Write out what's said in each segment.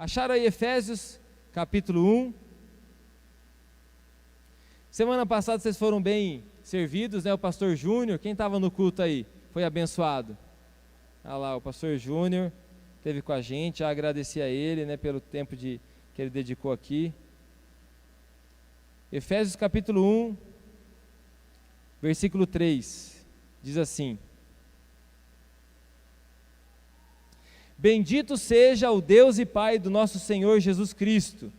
Acharam aí Efésios, capítulo 1. Semana passada vocês foram bem servidos, né? O pastor Júnior, quem estava no culto aí, foi abençoado. Olha lá, o pastor Júnior esteve com a gente, já agradeci a ele, né, pelo tempo que ele dedicou aqui. Efésios capítulo 1, versículo 3, diz assim: Bendito seja o Deus e Pai do nosso Senhor Jesus Cristo,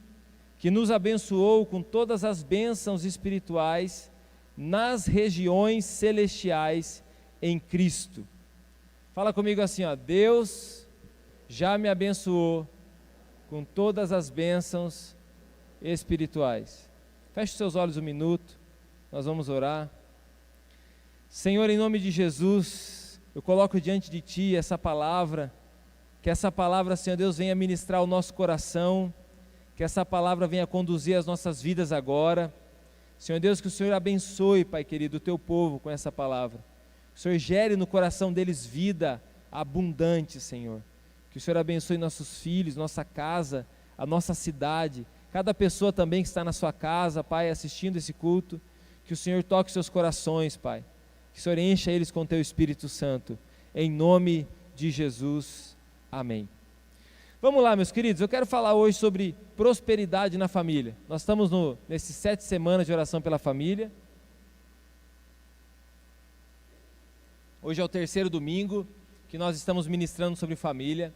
que nos abençoou com todas as bênçãos espirituais nas regiões celestiais em Cristo. Fala comigo assim, ó: Deus já me abençoou com todas as bênçãos espirituais. Feche seus olhos um minuto, nós vamos orar. Senhor, em nome de Jesus, eu coloco diante de Ti essa palavra, que essa palavra, Senhor Deus, venha ministrar o nosso coração, que essa palavra venha conduzir as nossas vidas agora. Senhor Deus, que o Senhor abençoe, Pai querido, o Teu povo com essa palavra. Que o Senhor gere no coração deles vida abundante, Senhor. Que o Senhor abençoe nossos filhos, nossa casa, a nossa cidade, cada pessoa também que está na sua casa, Pai, assistindo esse culto. Que o Senhor toque seus corações, Pai. Que o Senhor encha eles com Teu Espírito Santo. Em nome de Jesus. Amém. Vamos lá, meus queridos, eu quero falar hoje sobre prosperidade na família. Nós estamos nesses 7 semanas de oração pela família. Hoje é o 3º domingo que nós estamos ministrando sobre família.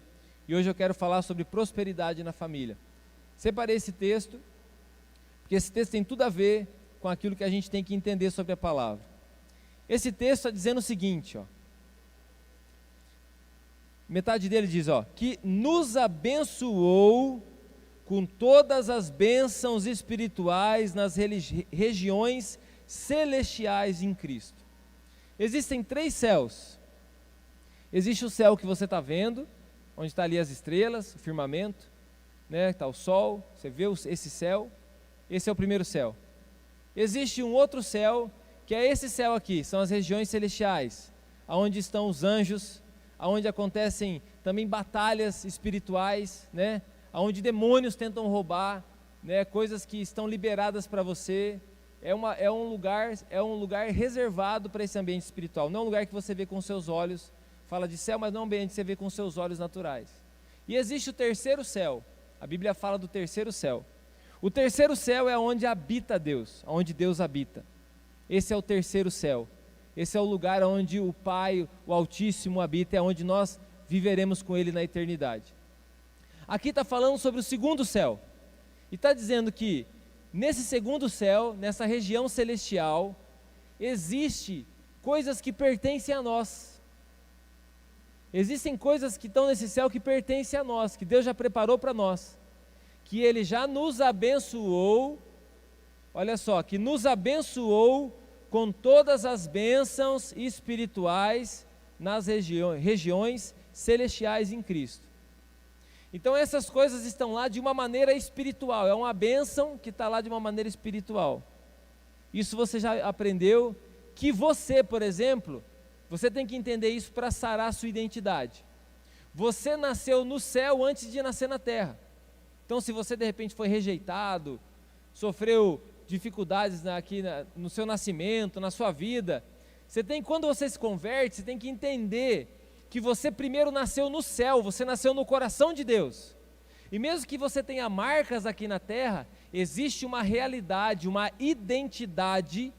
E hoje eu quero falar sobre prosperidade na família. Separei esse texto, porque esse texto tem tudo a ver com aquilo que a gente tem que entender sobre a palavra. Esse texto está dizendo o seguinte, ó. Metade dele diz, ó, que nos abençoou com todas as bênçãos espirituais nas regiões celestiais em Cristo. Existem 3 céus. Existe o céu que você está vendo, onde está ali as estrelas, o firmamento, né, está o sol, você vê esse céu, esse é o primeiro céu. Existe um outro céu, que é esse céu aqui, são as regiões celestiais, onde estão os anjos, onde acontecem também batalhas espirituais, né? Onde demônios tentam roubar, né? Coisas que estão liberadas para você. É um lugar reservado para esse ambiente espiritual. Não é um lugar que você vê com seus olhos, fala de céu, mas não é um ambiente que você vê com seus olhos naturais. E existe o 3º céu. A Bíblia fala do 3º céu. O 3º céu é onde habita Deus, onde Deus habita. Esse é o 3º céu. Esse é o lugar onde o Pai, o Altíssimo, habita, é onde nós viveremos com Ele na eternidade. Aqui está falando sobre o 2º céu, e está dizendo que nesse 2º céu, nessa região celestial, existe coisas que pertencem a nós. Existem coisas que estão nesse céu que pertencem a nós, que Deus já preparou para nós, que Ele já nos abençoou, olha só, que nos abençoou com todas as bênçãos espirituais nas regiões celestiais em Cristo. Então essas coisas estão lá de uma maneira espiritual, é uma bênção que está lá de uma maneira espiritual. Isso você já aprendeu, que você, por exemplo, você tem que entender isso para sarar a sua identidade. Você nasceu no céu antes de nascer na terra. Então se você de repente foi rejeitado, sofreu dificuldades no seu nascimento, na sua vida, quando você se converte, você tem que entender que você primeiro nasceu no céu, você nasceu no coração de Deus. E mesmo que você tenha marcas aqui na terra, existe uma realidade, uma identidade,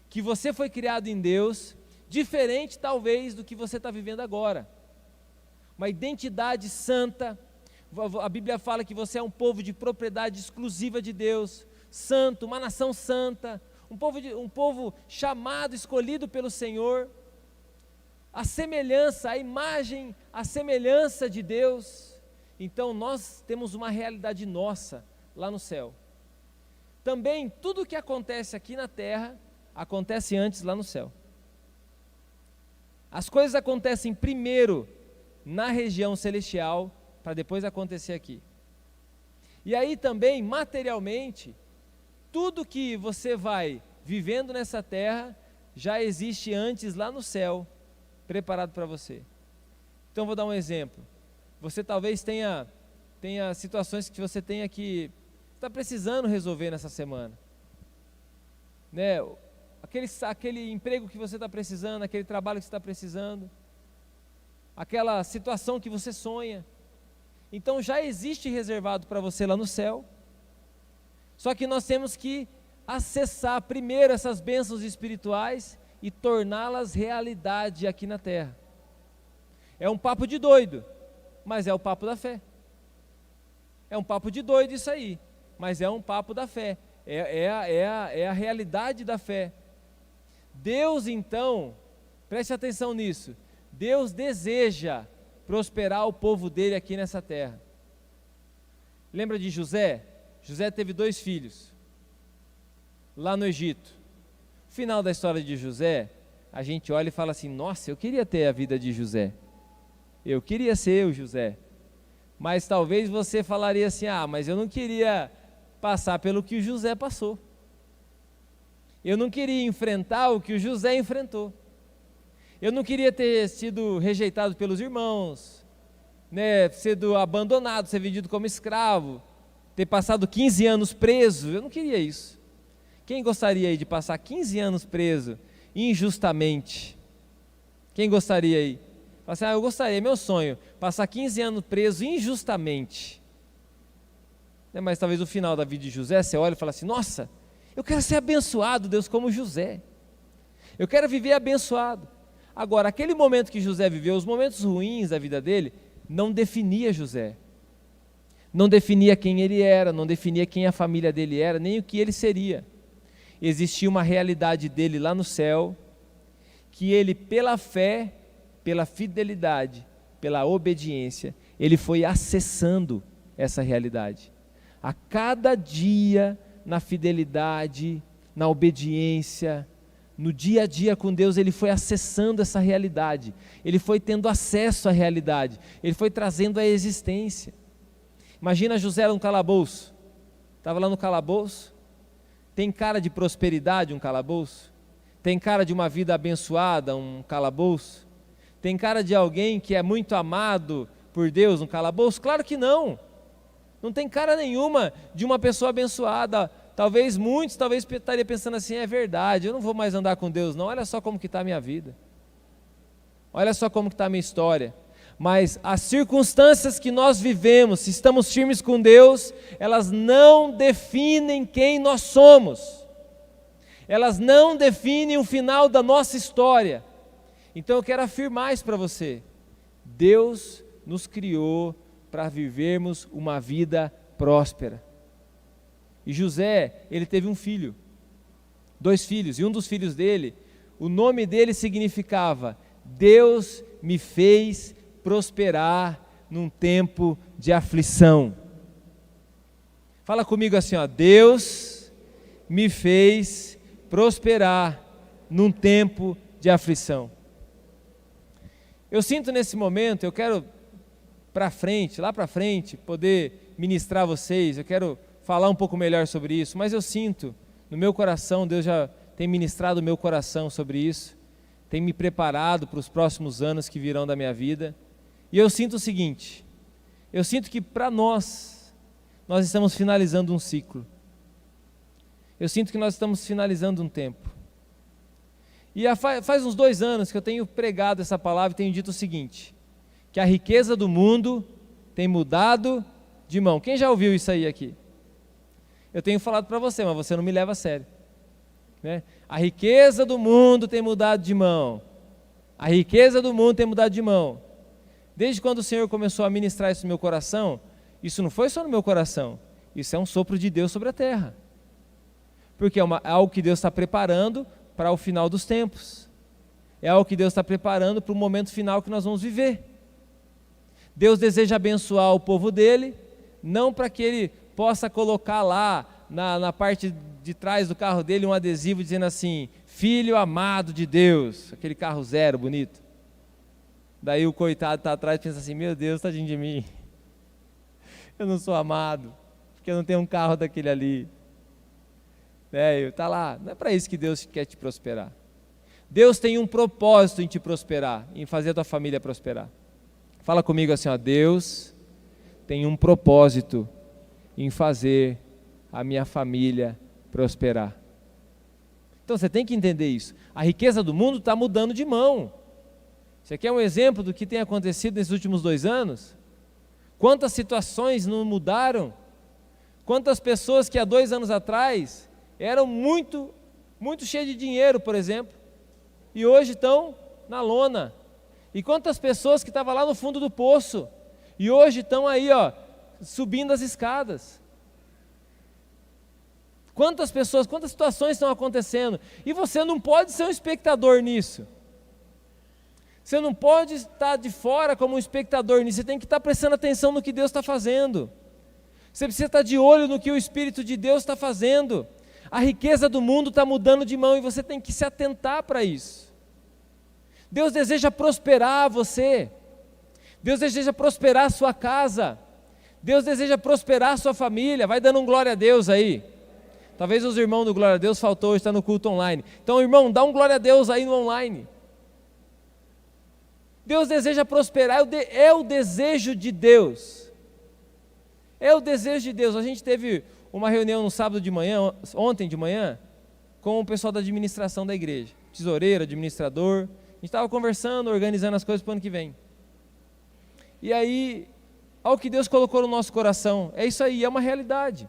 que você foi criado em Deus, diferente talvez do que você está vivendo agora. Uma identidade santa. A Bíblia fala que você é um povo de propriedade exclusiva de Deus, santo, uma nação santa, um povo chamado, escolhido pelo Senhor, a semelhança, a imagem, a semelhança de Deus. Então nós temos uma realidade nossa lá no céu. Também tudo que acontece aqui na terra, acontece antes lá no céu. As coisas acontecem primeiro na região celestial, para depois acontecer aqui. E aí também, materialmente, tudo que você vai vivendo nessa terra, já existe antes lá no céu, preparado para você. Então vou dar um exemplo. Você talvez tenha tenha situações que você tenha que está precisando resolver nessa semana, né? Aquele emprego que você está precisando, aquele trabalho que você está precisando, aquela situação que você sonha. Então já existe reservado para você lá no céu. Só que nós temos que acessar primeiro essas bênçãos espirituais e torná-las realidade aqui na terra. É um papo de doido, mas é o papo da fé. É um papo de doido isso aí, mas é um papo da fé. É a realidade da fé. Deus então, preste atenção nisso, Deus deseja prosperar o povo dele aqui nessa terra. Lembra de José? José teve 2 filhos, lá no Egito. No final da história de José, a gente olha e fala assim, nossa, eu queria ter a vida de José. Eu queria ser o José. Mas talvez você falaria assim, mas eu não queria passar pelo que o José passou. Eu não queria enfrentar o que o José enfrentou. Eu não queria ter sido rejeitado pelos irmãos, né, sido abandonado, ser vendido como escravo, ter passado 15 anos preso. Eu não queria isso. Quem gostaria aí de passar 15 anos preso injustamente? Quem gostaria aí? Fala assim, eu gostaria, é meu sonho, passar 15 anos preso injustamente. Mas talvez no final da vida de José, você olha e fala assim, nossa, eu quero ser abençoado, Deus, como José. Eu quero viver abençoado. Agora, aquele momento que José viveu, os momentos ruins da vida dele, não definia José. Não definia quem ele era, não definia quem a família dele era, nem o que ele seria. Existia uma realidade dele lá no céu, que ele, pela fé, pela fidelidade, pela obediência, ele foi acessando essa realidade. A cada dia, na fidelidade, na obediência, no dia a dia com Deus, ele foi acessando essa realidade, ele foi tendo acesso à realidade, ele foi trazendo a existência. Imagina José no calabouço, estava lá no calabouço, tem cara de prosperidade um calabouço? Tem cara de uma vida abençoada um calabouço? Tem cara de alguém que é muito amado por Deus um calabouço? Claro que não, não tem cara nenhuma de uma pessoa abençoada. Talvez muitos, estariam pensando assim, é verdade, eu não vou mais andar com Deus não, olha só como que está a minha vida, olha só como que está a minha história. Mas as circunstâncias que nós vivemos, se estamos firmes com Deus, elas não definem quem nós somos, elas não definem o final da nossa história. Então eu quero afirmar isso para você, Deus nos criou para vivermos uma vida próspera. E José, ele teve um filho, 2 filhos, e um dos filhos dele, o nome dele significava, Deus me fez prosperar num tempo de aflição. Fala comigo assim, Deus me fez prosperar num tempo de aflição. Eu sinto nesse momento, eu quero lá para frente, poder ministrar vocês, eu quero falar um pouco melhor sobre isso, mas eu sinto no meu coração, Deus já tem ministrado o meu coração sobre isso, tem me preparado para os próximos anos que virão da minha vida, e eu sinto o seguinte, eu sinto que para nós estamos finalizando um ciclo, eu sinto que nós estamos finalizando um tempo, e faz uns 2 anos que eu tenho pregado essa palavra e tenho dito o seguinte, que a riqueza do mundo tem mudado de mão. Quem já ouviu isso aí aqui? Eu tenho falado para você, mas você não me leva a sério, né? A riqueza do mundo tem mudado de mão. A riqueza do mundo tem mudado de mão. Desde quando o Senhor começou a ministrar isso no meu coração, isso não foi só no meu coração, isso é um sopro de Deus sobre a terra. Porque é algo que Deus está preparando para o final dos tempos. É algo que Deus está preparando para o momento final que nós vamos viver. Deus deseja abençoar o povo dele, não para que ele possa colocar lá na parte de trás do carro dele um adesivo dizendo assim, filho amado de Deus, aquele carro 0 bonito. Daí o coitado está atrás e pensa assim, meu Deus, tadinho de mim, eu não sou amado, porque eu não tenho um carro daquele ali. Está lá, não é para isso que Deus quer te prosperar. Deus tem um propósito em te prosperar, em fazer a tua família prosperar. Fala comigo assim, Deus tem um propósito em fazer a minha família prosperar. Então você tem que entender isso. A riqueza do mundo está mudando de mão. Você quer um exemplo do que tem acontecido nesses últimos 2 anos? Quantas situações não mudaram? Quantas pessoas que há 2 anos atrás eram muito cheias de dinheiro, por exemplo, e hoje estão na lona. E quantas pessoas que estavam lá no fundo do poço e hoje estão aí, subindo as escadas. Quantas pessoas, quantas situações estão acontecendo, e você não pode ser um espectador nisso. Você não pode estar de fora como um espectador nisso, você tem que estar prestando atenção no que Deus está fazendo. Você precisa estar de olho no que o Espírito de Deus está fazendo. A riqueza do mundo está mudando de mão e você tem que se atentar para isso. Deus deseja prosperar você. Deus deseja prosperar a sua casa. Deus deseja prosperar a sua família. Vai dando um glória a Deus aí. Talvez os irmãos do glória a Deus faltou, está no culto online. Então, irmão, dá um glória a Deus aí no online. Deus deseja prosperar, é o desejo de Deus. É o desejo de Deus. A gente teve uma reunião no sábado de manhã, ontem de manhã, com o pessoal da administração da igreja. Tesoureiro, administrador. A gente estava conversando, organizando as coisas para o ano que vem. E aí, ao que Deus colocou no nosso coração, é isso aí, é uma realidade.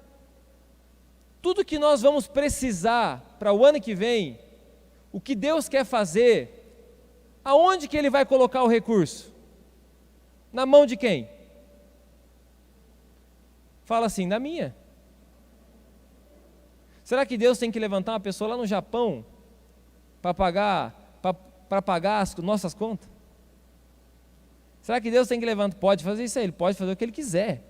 Tudo que nós vamos precisar para o ano que vem, o que Deus quer fazer, aonde que Ele vai colocar o recurso? Na mão de quem? Fala assim, na minha. Será que Deus tem que levantar uma pessoa lá no Japão para pagar as nossas contas? Será que Deus tem que levantar? Pode fazer isso aí, Ele pode fazer o que Ele quiser.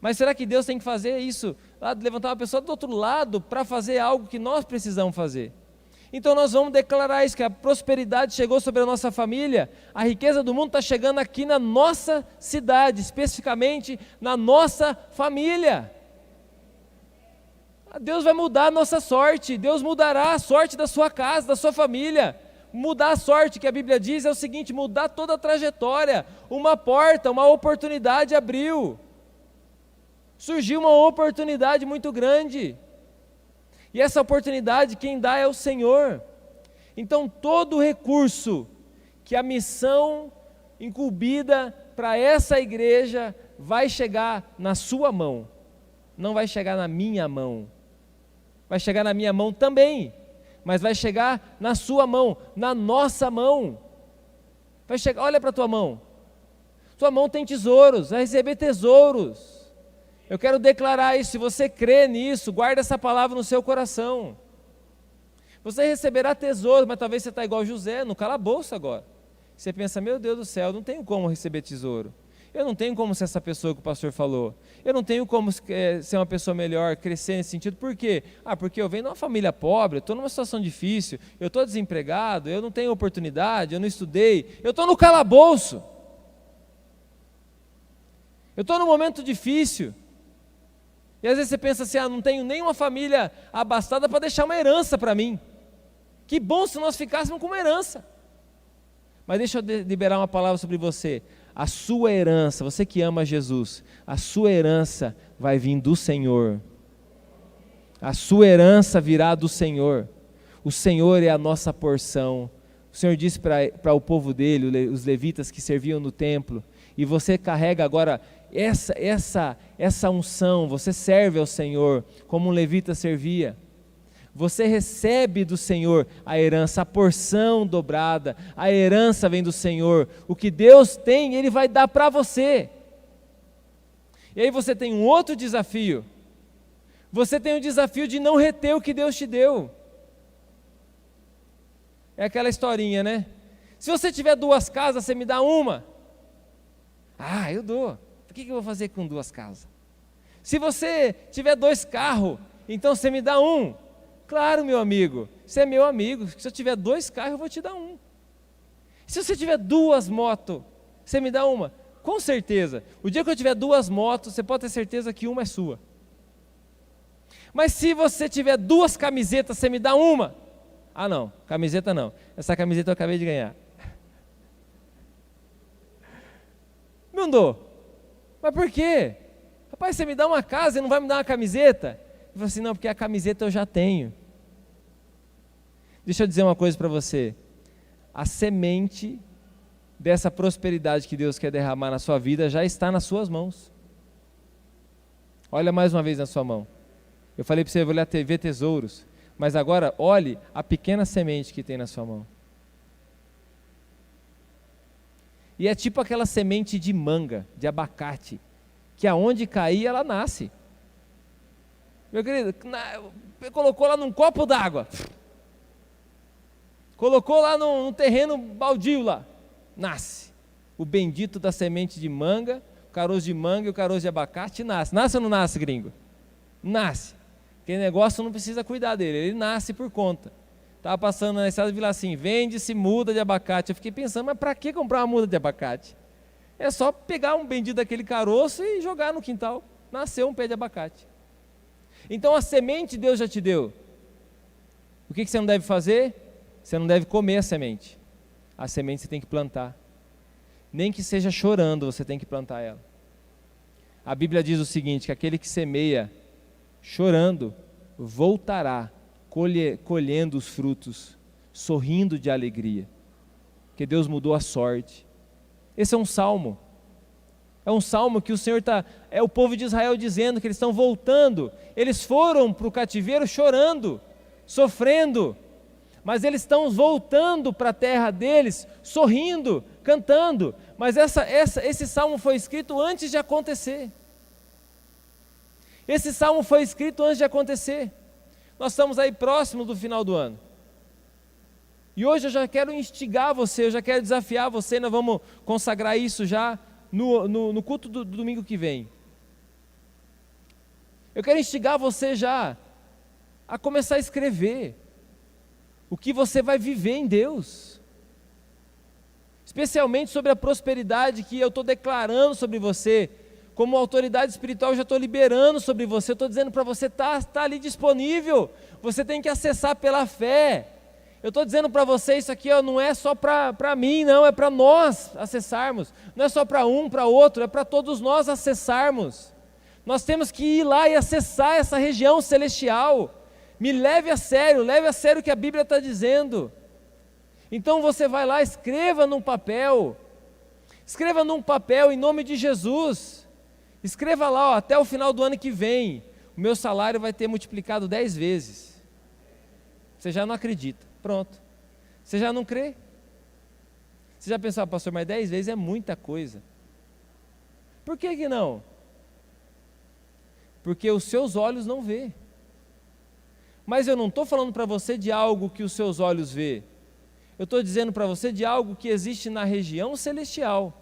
Mas será que Deus tem que fazer isso, levantar uma pessoa do outro lado para fazer algo que nós precisamos fazer? Então nós vamos declarar isso, que a prosperidade chegou sobre a nossa família, a riqueza do mundo está chegando aqui na nossa cidade, especificamente na nossa família. Deus vai mudar a nossa sorte, Deus mudará a sorte da sua casa, da sua família. Mudar a sorte, que a Bíblia diz, é o seguinte, mudar toda a trajetória. Uma porta, uma oportunidade abriu. Surgiu uma oportunidade muito grande. E essa oportunidade quem dá é o Senhor. Então todo recurso que a missão incumbida para essa igreja vai chegar na sua mão, não vai chegar na minha mão. Vai chegar na minha mão também, mas vai chegar na sua mão, na nossa mão. Vai chegar, olha para a tua mão. Tua mão tem tesouros, vai receber tesouros. Eu quero declarar isso, se você crê nisso, guarda essa palavra no seu coração. Você receberá tesouro, mas talvez você está igual José, no calabouço agora. Você pensa, meu Deus do céu, eu não tenho como receber tesouro. Eu não tenho como ser essa pessoa que o pastor falou. Eu não tenho como ser uma pessoa melhor, crescer nesse sentido. Por quê? Porque eu venho de uma família pobre, eu estou numa situação difícil, eu estou desempregado, eu não tenho oportunidade, eu não estudei, eu estou no calabouço. Eu estou num momento difícil. E às vezes você pensa assim, não tenho nenhuma família abastada para deixar uma herança para mim. Que bom se nós ficássemos com uma herança. Mas deixa eu liberar uma palavra sobre você. A sua herança, você que ama Jesus, a sua herança vai vir do Senhor. A sua herança virá do Senhor. O Senhor é a nossa porção. O Senhor disse para o povo dele, os levitas que serviam no templo, e você carrega agora essa unção, você serve ao Senhor como um levita servia. Você recebe do Senhor a herança, a porção dobrada, a herança vem do Senhor. O que Deus tem, Ele vai dar para você. E aí você tem um outro desafio. Você tem o desafio de não reter o que Deus te deu. É aquela historinha, né? Se você tiver 2 casas, você me dá uma. Eu dou. O que eu vou fazer com 2 casas? Se você tiver 2 carros, então você me dá um. Claro, meu amigo, você é meu amigo. Se eu tiver 2 carros, eu vou te dar um. Se você tiver 2 motos, você me dá uma. Com certeza. O dia que eu tiver 2 motos, você pode ter certeza que uma é sua. Mas se você tiver 2 camisetas, você me dá uma. Não, camiseta não. Essa camiseta eu acabei de ganhar. Não dou. Mas por quê? Rapaz, você me dá uma casa e não vai me dar uma camiseta? Ele falou assim, não, porque a camiseta eu já tenho. Deixa eu dizer uma coisa para você. A semente dessa prosperidade que Deus quer derramar na sua vida já está nas suas mãos. Olha mais uma vez na sua mão. Eu falei para você olhar ver tesouros, mas agora olhe a pequena semente que tem na sua mão. E é tipo aquela semente de manga, de abacate, que aonde cair ela nasce. Meu querido, colocou lá num copo d'água, colocou lá num terreno baldio lá, nasce. O bendito da semente de manga, o caroço de manga e o caroço de abacate nasce. Nasce ou não nasce, gringo? Nasce. Aquele negócio não precisa cuidar dele, ele nasce por conta. Estava passando na estrada e vi lá assim, vende-se muda de abacate. Eu fiquei pensando, mas para que comprar uma muda de abacate? É só pegar um bendito daquele caroço e jogar no quintal. Nasceu um pé de abacate. Então a semente Deus já te deu. O que você não deve fazer? Você não deve comer a semente. A semente você tem que plantar. Nem que seja chorando, você tem que plantar ela. A Bíblia diz o seguinte, que aquele que semeia chorando, voltará colhendo os frutos, sorrindo de alegria, porque Deus mudou a sorte. Esse é um salmo que o Senhor é o povo de Israel dizendo que eles estão voltando, eles foram para o cativeiro chorando, sofrendo, mas eles estão voltando para a terra deles, sorrindo, cantando, mas esse salmo foi escrito antes de acontecer. Esse salmo foi escrito antes de acontecer. Nós estamos aí próximo do final do ano. E hoje eu já quero instigar você, eu já quero desafiar você, nós vamos consagrar isso já no culto do domingo que vem. Eu quero instigar você já a começar a escrever o que você vai viver em Deus. Especialmente sobre a prosperidade que eu estou declarando sobre você. Como autoridade espiritual, eu já estou liberando sobre você, eu estou dizendo para você, está ali disponível, você tem que acessar pela fé. Eu estou dizendo para você, isso aqui não é só para mim, não, é para nós acessarmos, não é só para um, para outro, é para todos nós acessarmos. Nós temos que ir lá e acessar essa região celestial. Me leve a sério o que a Bíblia está dizendo. Então você vai lá, escreva num papel em nome de Jesus. Escreva lá, até o final do ano que vem, o meu salário vai ter multiplicado 10 vezes. Você já não acredita, pronto. Você já não crê? Você já pensou, pastor, mas 10 vezes é muita coisa. Por que não? Porque os seus olhos não vê. Mas eu não estou falando para você de algo que os seus olhos vê. Eu estou dizendo para você de algo que existe na região celestial,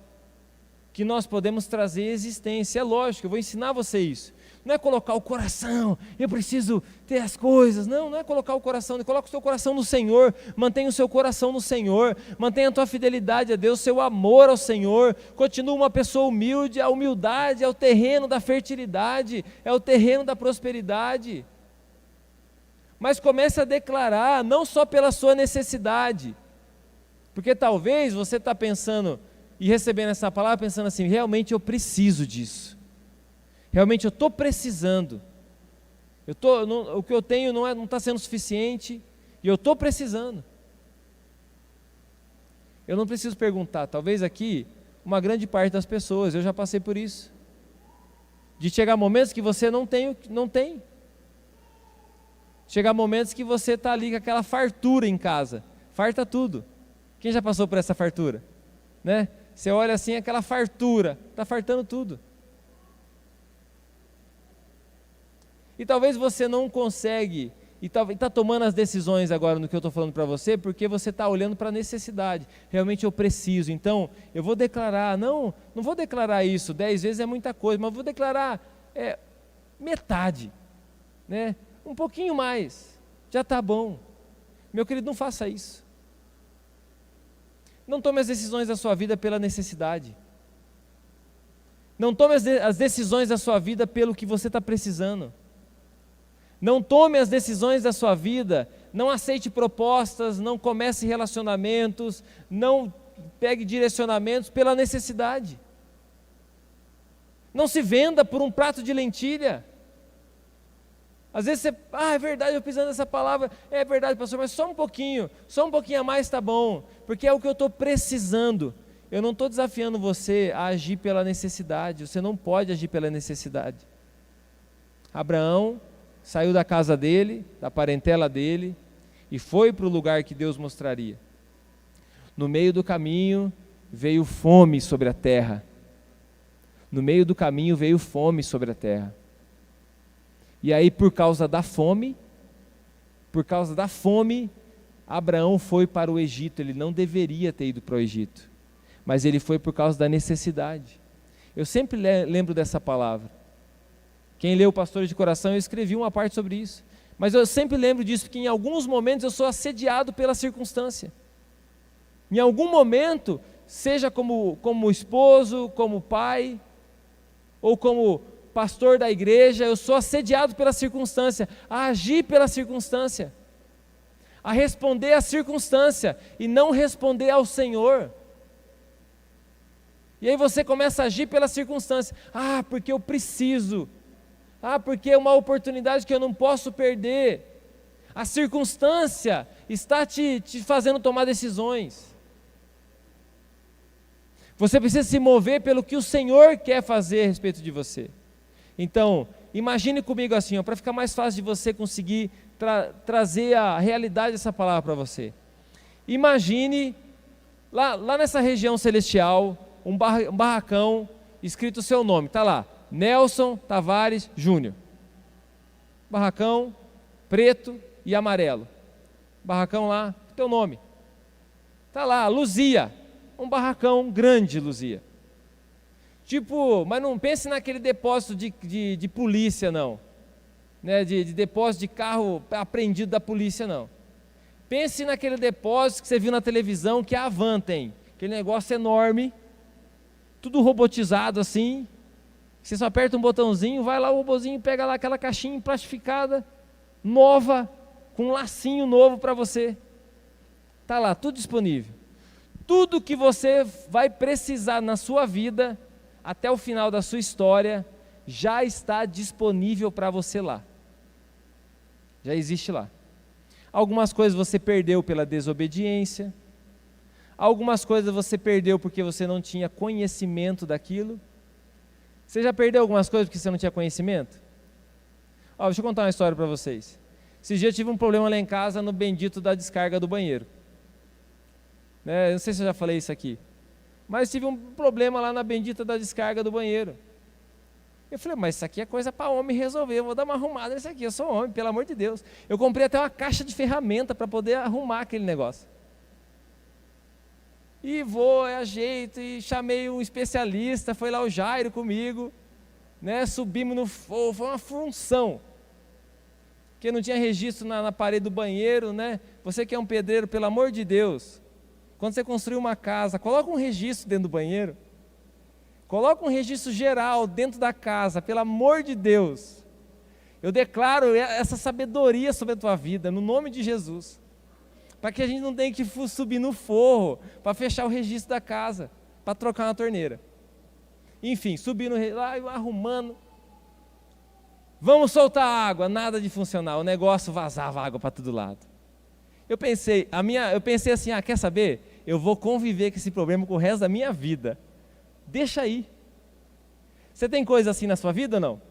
que nós podemos trazer existência. É lógico, eu vou ensinar você isso. Não é colocar o coração, eu preciso ter as coisas. Não é colocar o coração, coloca o seu coração no Senhor, mantenha o seu coração no Senhor, mantenha a tua fidelidade a Deus, seu amor ao Senhor, continua uma pessoa humilde. A humildade é o terreno da fertilidade, é o terreno da prosperidade. Mas comece a declarar, não só pela sua necessidade, porque talvez você está pensando e recebendo essa palavra, pensando assim, realmente eu preciso disso, realmente eu estou precisando, o que eu tenho não está sendo suficiente, e eu estou precisando. Eu não preciso perguntar, talvez aqui, uma grande parte das pessoas, eu já passei por isso, de chegar momentos que você não tem, chegar momentos que você está ali com aquela fartura em casa, farta tudo. Quem já passou por essa fartura? Né? Você olha assim, aquela fartura, está fartando tudo. E talvez você não consegue, e está tomando as decisões agora no que eu estou falando para você, porque você está olhando para a necessidade. Realmente eu preciso, então eu vou declarar, não vou declarar isso, 10 vezes é muita coisa, mas vou declarar metade, né? Um pouquinho mais, já está bom. Meu querido, não faça isso. Não tome as decisões da sua vida pela necessidade. Não tome as decisões da sua vida pelo que você está precisando. Não tome as decisões da sua vida, não aceite propostas, não comece relacionamentos, não pegue direcionamentos pela necessidade. Não se venda por um prato de lentilha. Às vezes você, é verdade, eu pisando nessa palavra, é verdade, pastor, mas só um pouquinho a mais está bom, porque é o que eu estou precisando. Eu não estou desafiando você a agir pela necessidade, você não pode agir pela necessidade. Abraão saiu da casa dele, da parentela dele, e foi para o lugar que Deus mostraria. No meio do caminho veio fome sobre a terra. No meio do caminho veio fome sobre a terra. E aí, por causa da fome, Abraão foi para o Egito. Ele não deveria ter ido para o Egito, mas ele foi por causa da necessidade. Eu sempre lembro dessa palavra. Quem leu Pastores de Coração, eu escrevi uma parte sobre isso. Mas eu sempre lembro disso, porque em alguns momentos eu sou assediado pela circunstância. Em algum momento, seja como esposo, como pai, ou como pastor da igreja, eu sou assediado pela circunstância, a agir pela circunstância, a responder à circunstância e não responder ao Senhor. E aí você começa a agir pela circunstância, porque eu preciso, porque é uma oportunidade que eu não posso perder. A circunstância está te fazendo tomar decisões. Você precisa se mover pelo que o Senhor quer fazer a respeito de você. Então, imagine comigo assim, para ficar mais fácil de você conseguir trazer a realidade dessa palavra para você. Imagine, lá nessa região celestial, um barracão, escrito o seu nome, está lá, Nelson Tavares Júnior. Barracão, preto e amarelo. Barracão lá, teu nome. Está lá, Luzia, um barracão grande, Luzia. Mas não pense naquele depósito de polícia, não. Né? De depósito de carro apreendido da polícia, não. Pense naquele depósito que você viu na televisão, que a Havan tem. Aquele negócio enorme, tudo robotizado assim. Você só aperta um botãozinho, vai lá o robozinho, pega lá aquela caixinha plastificada, nova, com um lacinho novo para você. Está lá, tudo disponível. Tudo que você vai precisar na sua vida, até o final da sua história, já está disponível para você lá. Já existe lá. Algumas coisas você perdeu pela desobediência, algumas coisas você perdeu porque você não tinha conhecimento daquilo. Você já perdeu algumas coisas porque você não tinha conhecimento? Deixa eu contar uma história para vocês. Esses dias eu tive um problema lá em casa no bendito da descarga do banheiro. Não sei se eu já falei isso aqui. Mas tive um problema lá na bendita da descarga do banheiro. Eu falei, mas isso aqui é coisa para homem resolver, eu vou dar uma arrumada nisso aqui, eu sou homem, pelo amor de Deus. Eu comprei até uma caixa de ferramenta para poder arrumar aquele negócio. E ajeito, e chamei um especialista, foi lá o Jairo comigo, subimos no forro, foi uma função. Porque não tinha registro na parede do banheiro, Você que é um pedreiro, pelo amor de Deus, quando você construir uma casa, coloca um registro dentro do banheiro. Coloca um registro geral dentro da casa, pelo amor de Deus. Eu declaro essa sabedoria sobre a tua vida, no nome de Jesus. Para que a gente não tenha que subir no forro, para fechar o registro da casa, para trocar uma torneira. Enfim, subindo lá, arrumando. Vamos soltar a água, nada de funcionar, o negócio vazava água para todo lado. Eu pensei assim, quer saber? Eu vou conviver com esse problema com o resto da minha vida. Deixa aí. Você tem coisa assim na sua vida ou não?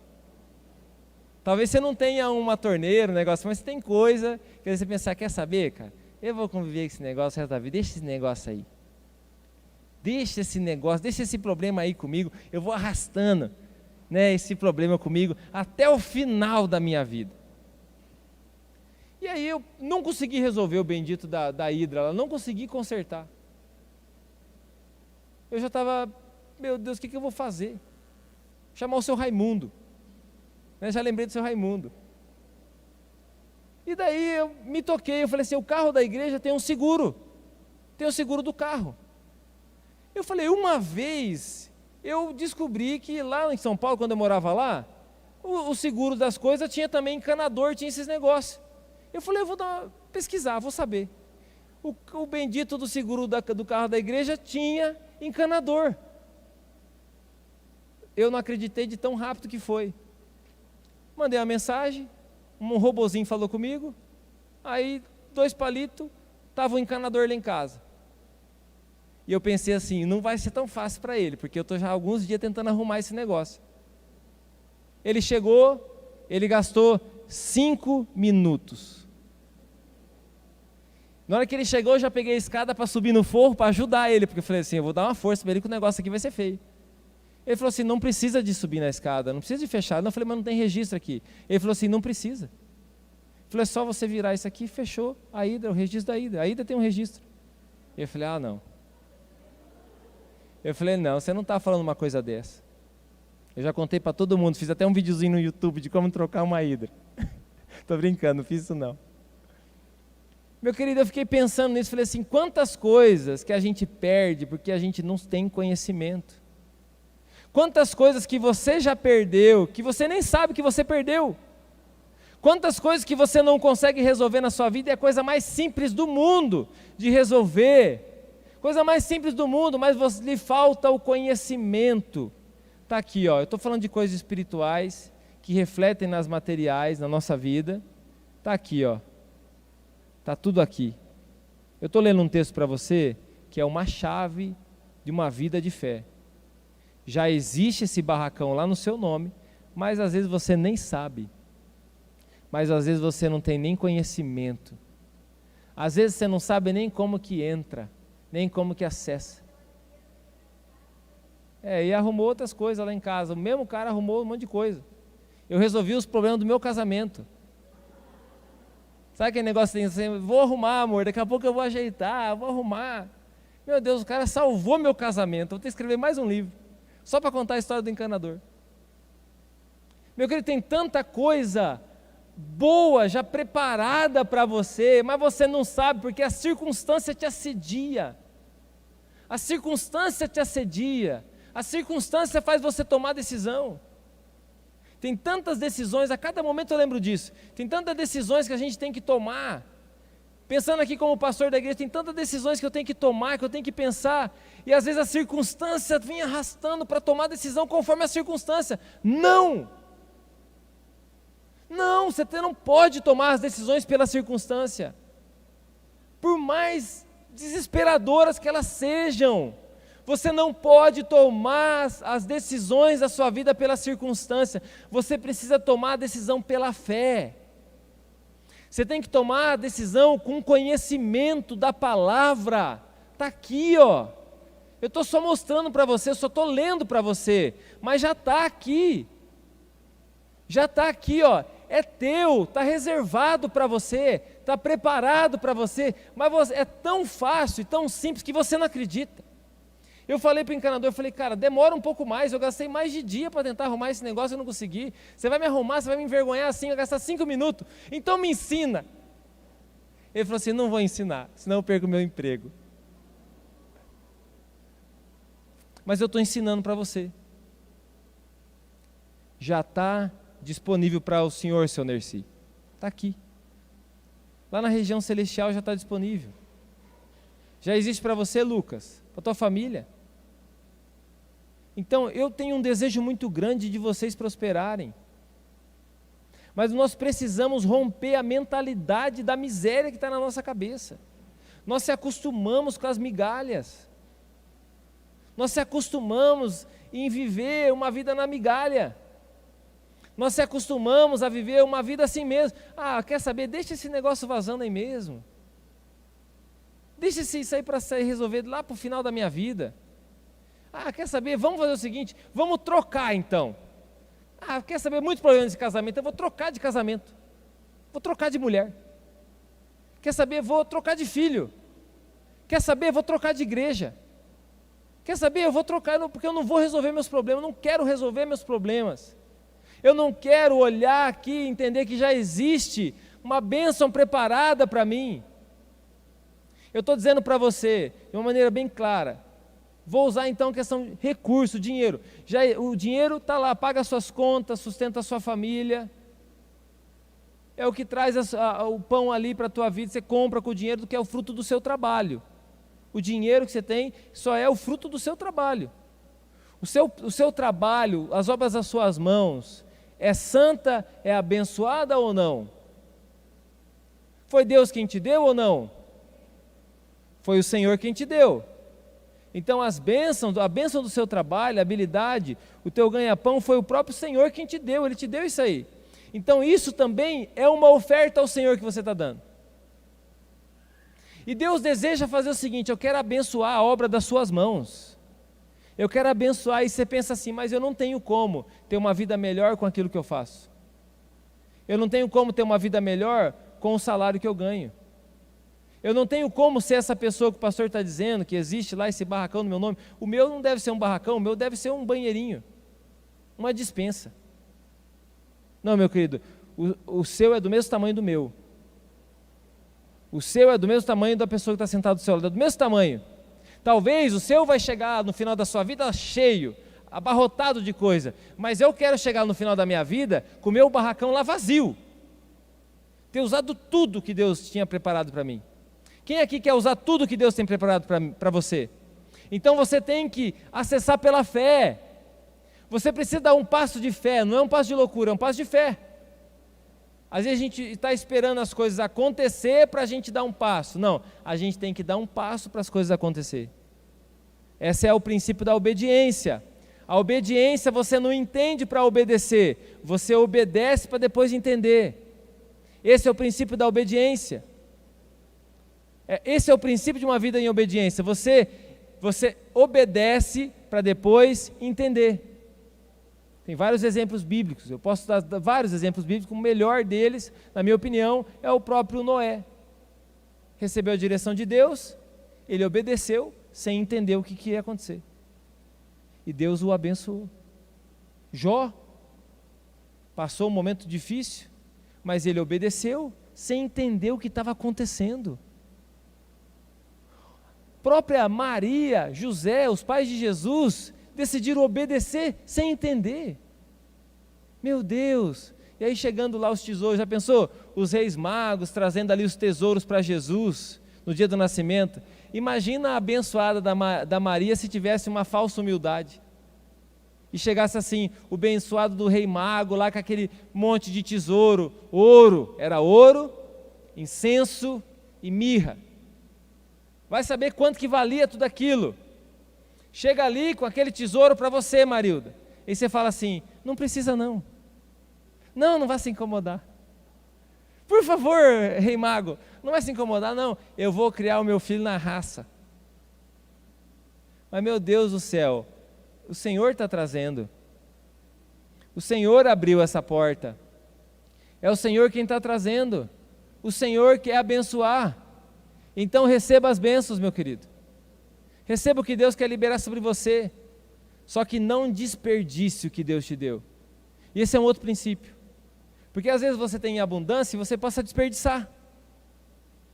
Talvez você não tenha uma torneira, um negócio, mas você tem coisa que você pensar, quer saber, cara? Eu vou conviver com esse negócio o resto da vida, deixa esse negócio aí. Deixa esse negócio, deixa esse problema aí comigo, eu vou arrastando esse problema comigo até o final da minha vida. E aí eu não consegui resolver o bendito da hidra, não consegui consertar. Eu já estava, meu Deus, o que eu vou fazer? Chamar o seu Raimundo. Já lembrei do seu Raimundo. E daí eu me toquei, eu falei assim, o carro da igreja tem um seguro. Tem o seguro do carro. Eu falei, uma vez eu descobri que lá em São Paulo, quando eu morava lá, o seguro das coisas tinha também encanador, tinha esses negócios. Eu falei, eu vou pesquisar, vou saber. O bendito do seguro do carro da igreja tinha encanador. eu não acreditei de tão rápido que foi. Mandei uma mensagem, um robozinho falou comigo, aí 2 palitos, estava o encanador lá em casa. E eu pensei assim, não vai ser tão fácil para ele, porque eu estou já há alguns dias tentando arrumar esse negócio. Ele chegou, ele gastou 5 minutos. Na hora que ele chegou, eu já peguei a escada para subir no forro, para ajudar ele, porque eu falei assim, eu vou dar uma força para ele que o negócio aqui vai ser feio. Ele falou assim, não precisa de subir na escada, não precisa de fechar. Eu falei, mas não tem registro aqui. Ele falou assim, não precisa. Eu falei, é só você virar isso aqui, fechou a hidra, o registro da hidra. A hidra tem um registro. Eu falei, ah, não. Eu falei, não, você não está falando uma coisa dessa. Eu já contei para todo mundo, fiz até um videozinho no YouTube de como trocar uma hidra. Estou brincando, não fiz isso não. Meu querido, eu fiquei pensando nisso, falei assim, quantas coisas que a gente perde porque a gente não tem conhecimento. Quantas coisas que você já perdeu, que você nem sabe que você perdeu. Quantas coisas que você não consegue resolver na sua vida, é a coisa mais simples do mundo de resolver. Coisa mais simples do mundo, mas lhe falta o conhecimento. Está aqui, ó, eu estou falando de coisas espirituais que refletem nas materiais, na nossa vida. Está aqui, ó. Está tudo aqui. Eu estou lendo um texto para você que é uma chave de uma vida de fé. Já existe esse barracão lá no seu nome, mas às vezes você nem sabe. Mas às vezes você não tem nem conhecimento. Às vezes você não sabe nem como que entra, nem como que acessa. E arrumou outras coisas lá em casa. O mesmo cara arrumou um monte de coisa. Eu resolvi os problemas do meu casamento. Sabe aquele negócio assim, vou arrumar, amor, daqui a pouco eu vou ajeitar, vou arrumar. Meu Deus, o cara salvou meu casamento. Vou ter que escrever mais um livro, só para contar a história do encanador. Meu querido, tem tanta coisa boa já preparada para você, mas você não sabe porque a circunstância te assedia. A circunstância te assedia. A circunstância faz você tomar decisão. Tem tantas decisões, a cada momento eu lembro disso. Tem tantas decisões que a gente tem que tomar. Pensando aqui como pastor da igreja, tem tantas decisões que eu tenho que tomar, que eu tenho que pensar. E às vezes a circunstância vem arrastando para tomar decisão conforme a circunstância. Não! Não, você não pode tomar as decisões pela circunstância. Por mais desesperadoras que elas sejam. Você não pode tomar as decisões da sua vida pela circunstância. Você precisa tomar a decisão pela fé. Você tem que tomar a decisão com conhecimento da palavra. Está aqui, ó. Eu estou só mostrando para você, eu só estou lendo para você. Mas já está aqui. Já está aqui, ó. É teu, está reservado para você, está preparado para você. Mas é tão fácil e tão simples que você não acredita. Eu falei para o encanador, eu falei, cara, demora um pouco mais, eu gastei mais de dia para tentar arrumar esse negócio e eu não consegui. Você vai me arrumar, você vai me envergonhar assim, eu gastar 5 minutos, então me ensina. Ele falou assim, não vou ensinar, senão eu perco o meu emprego. Mas eu estou ensinando para você. Já está disponível para o senhor, seu Nerci. Está aqui. Lá na região celestial já está disponível. Já existe para você, Lucas, para a tua família. Então, eu tenho um desejo muito grande de vocês prosperarem. Mas nós precisamos romper a mentalidade da miséria que está na nossa cabeça. Nós se acostumamos com as migalhas. Nós se acostumamos em viver uma vida na migalha. Nós se acostumamos a viver uma vida assim mesmo. Ah, quer saber? Deixa esse negócio vazando aí mesmo. Deixa isso aí para ser resolvido lá para o final da minha vida. Ah, quer saber? Vamos fazer o seguinte, vamos trocar então. Ah, quer saber? Muito problema nesse casamento, eu vou trocar de casamento. Vou trocar de mulher. Quer saber? Vou trocar de filho. Quer saber? Vou trocar de igreja. Quer saber? Eu vou trocar, porque eu não vou resolver meus problemas, eu não quero resolver meus problemas. Eu não quero olhar aqui e entender que já existe uma bênção preparada para mim. Eu estou dizendo para você, de uma maneira bem clara, vou usar então a questão de recurso, dinheiro. O dinheiro está lá, paga as suas contas, sustenta a sua família. É o que traz o pão ali para a tua vida, você compra com o dinheiro que é o fruto do seu trabalho. O dinheiro que você tem só é o fruto do seu trabalho. O seu trabalho, as obras das suas mãos, é santa, é abençoada ou não? Foi Deus quem te deu ou não? Foi o Senhor quem te deu. Então as bênçãos, a bênção do seu trabalho, a habilidade, o teu ganha-pão, foi o próprio Senhor quem te deu, Ele te deu isso aí. Então isso também é uma oferta ao Senhor que você está dando. E Deus deseja fazer o seguinte: eu quero abençoar a obra das suas mãos. Eu quero abençoar, e você pensa assim, mas eu não tenho como ter uma vida melhor com aquilo que eu faço. Eu não tenho como ter uma vida melhor com o salário que eu ganho. Eu não tenho como ser essa pessoa que o pastor está dizendo, que existe lá esse barracão no meu nome. O meu não deve ser um barracão, o meu deve ser um banheirinho, uma despensa. Não, meu querido, o seu é do mesmo tamanho do meu. O seu é do mesmo tamanho da pessoa que está sentada do seu lado, é do mesmo tamanho. Talvez o seu vai chegar no final da sua vida cheio, abarrotado de coisa, mas eu quero chegar no final da minha vida com o meu barracão lá vazio. Ter usado tudo que Deus tinha preparado para mim. Quem aqui quer usar tudo que Deus tem preparado para você? Então você tem que acessar pela fé. Você precisa dar um passo de fé, não é um passo de loucura, é um passo de fé. Às vezes a gente está esperando as coisas acontecer para a gente dar um passo. Não, a gente tem que dar um passo para as coisas acontecer. Esse é o princípio da obediência. A obediência você não entende para obedecer, você obedece para depois entender. Esse é o princípio da obediência. Esse é o princípio de uma vida em obediência. Você obedece para depois entender. Tem vários exemplos bíblicos, eu posso dar vários exemplos bíblicos, o melhor deles, na minha opinião, é o próprio Noé. Recebeu a direção de Deus, ele obedeceu sem entender o que ia acontecer. E Deus o abençoou. Jó passou um momento difícil, mas ele obedeceu sem entender o que estava acontecendo. Própria Maria, José, os pais de Jesus, decidiram obedecer sem entender. Meu Deus! E aí chegando lá os tesouros, já pensou? Os reis magos trazendo ali os tesouros para Jesus no dia do nascimento. Imagina a abençoada da Maria se tivesse uma falsa humildade. E chegasse assim, o abençoado do rei mago lá com aquele monte de tesouro, ouro, era ouro, incenso e mirra. Vai saber quanto que valia tudo aquilo. Chega ali com aquele tesouro para você, Marilda. E você fala assim, não precisa não. Não vai se incomodar. Por favor, rei mago, não vai se incomodar não. Eu vou criar o meu filho na raça. Mas meu Deus do céu, o Senhor está trazendo. O Senhor abriu essa porta. É o Senhor quem está trazendo. O Senhor quer abençoar. Então receba as bênçãos, meu querido. Receba o que Deus quer liberar sobre você. Só que não desperdice o que Deus te deu. E esse é um outro princípio. Porque às vezes você tem abundância e você passa a desperdiçar.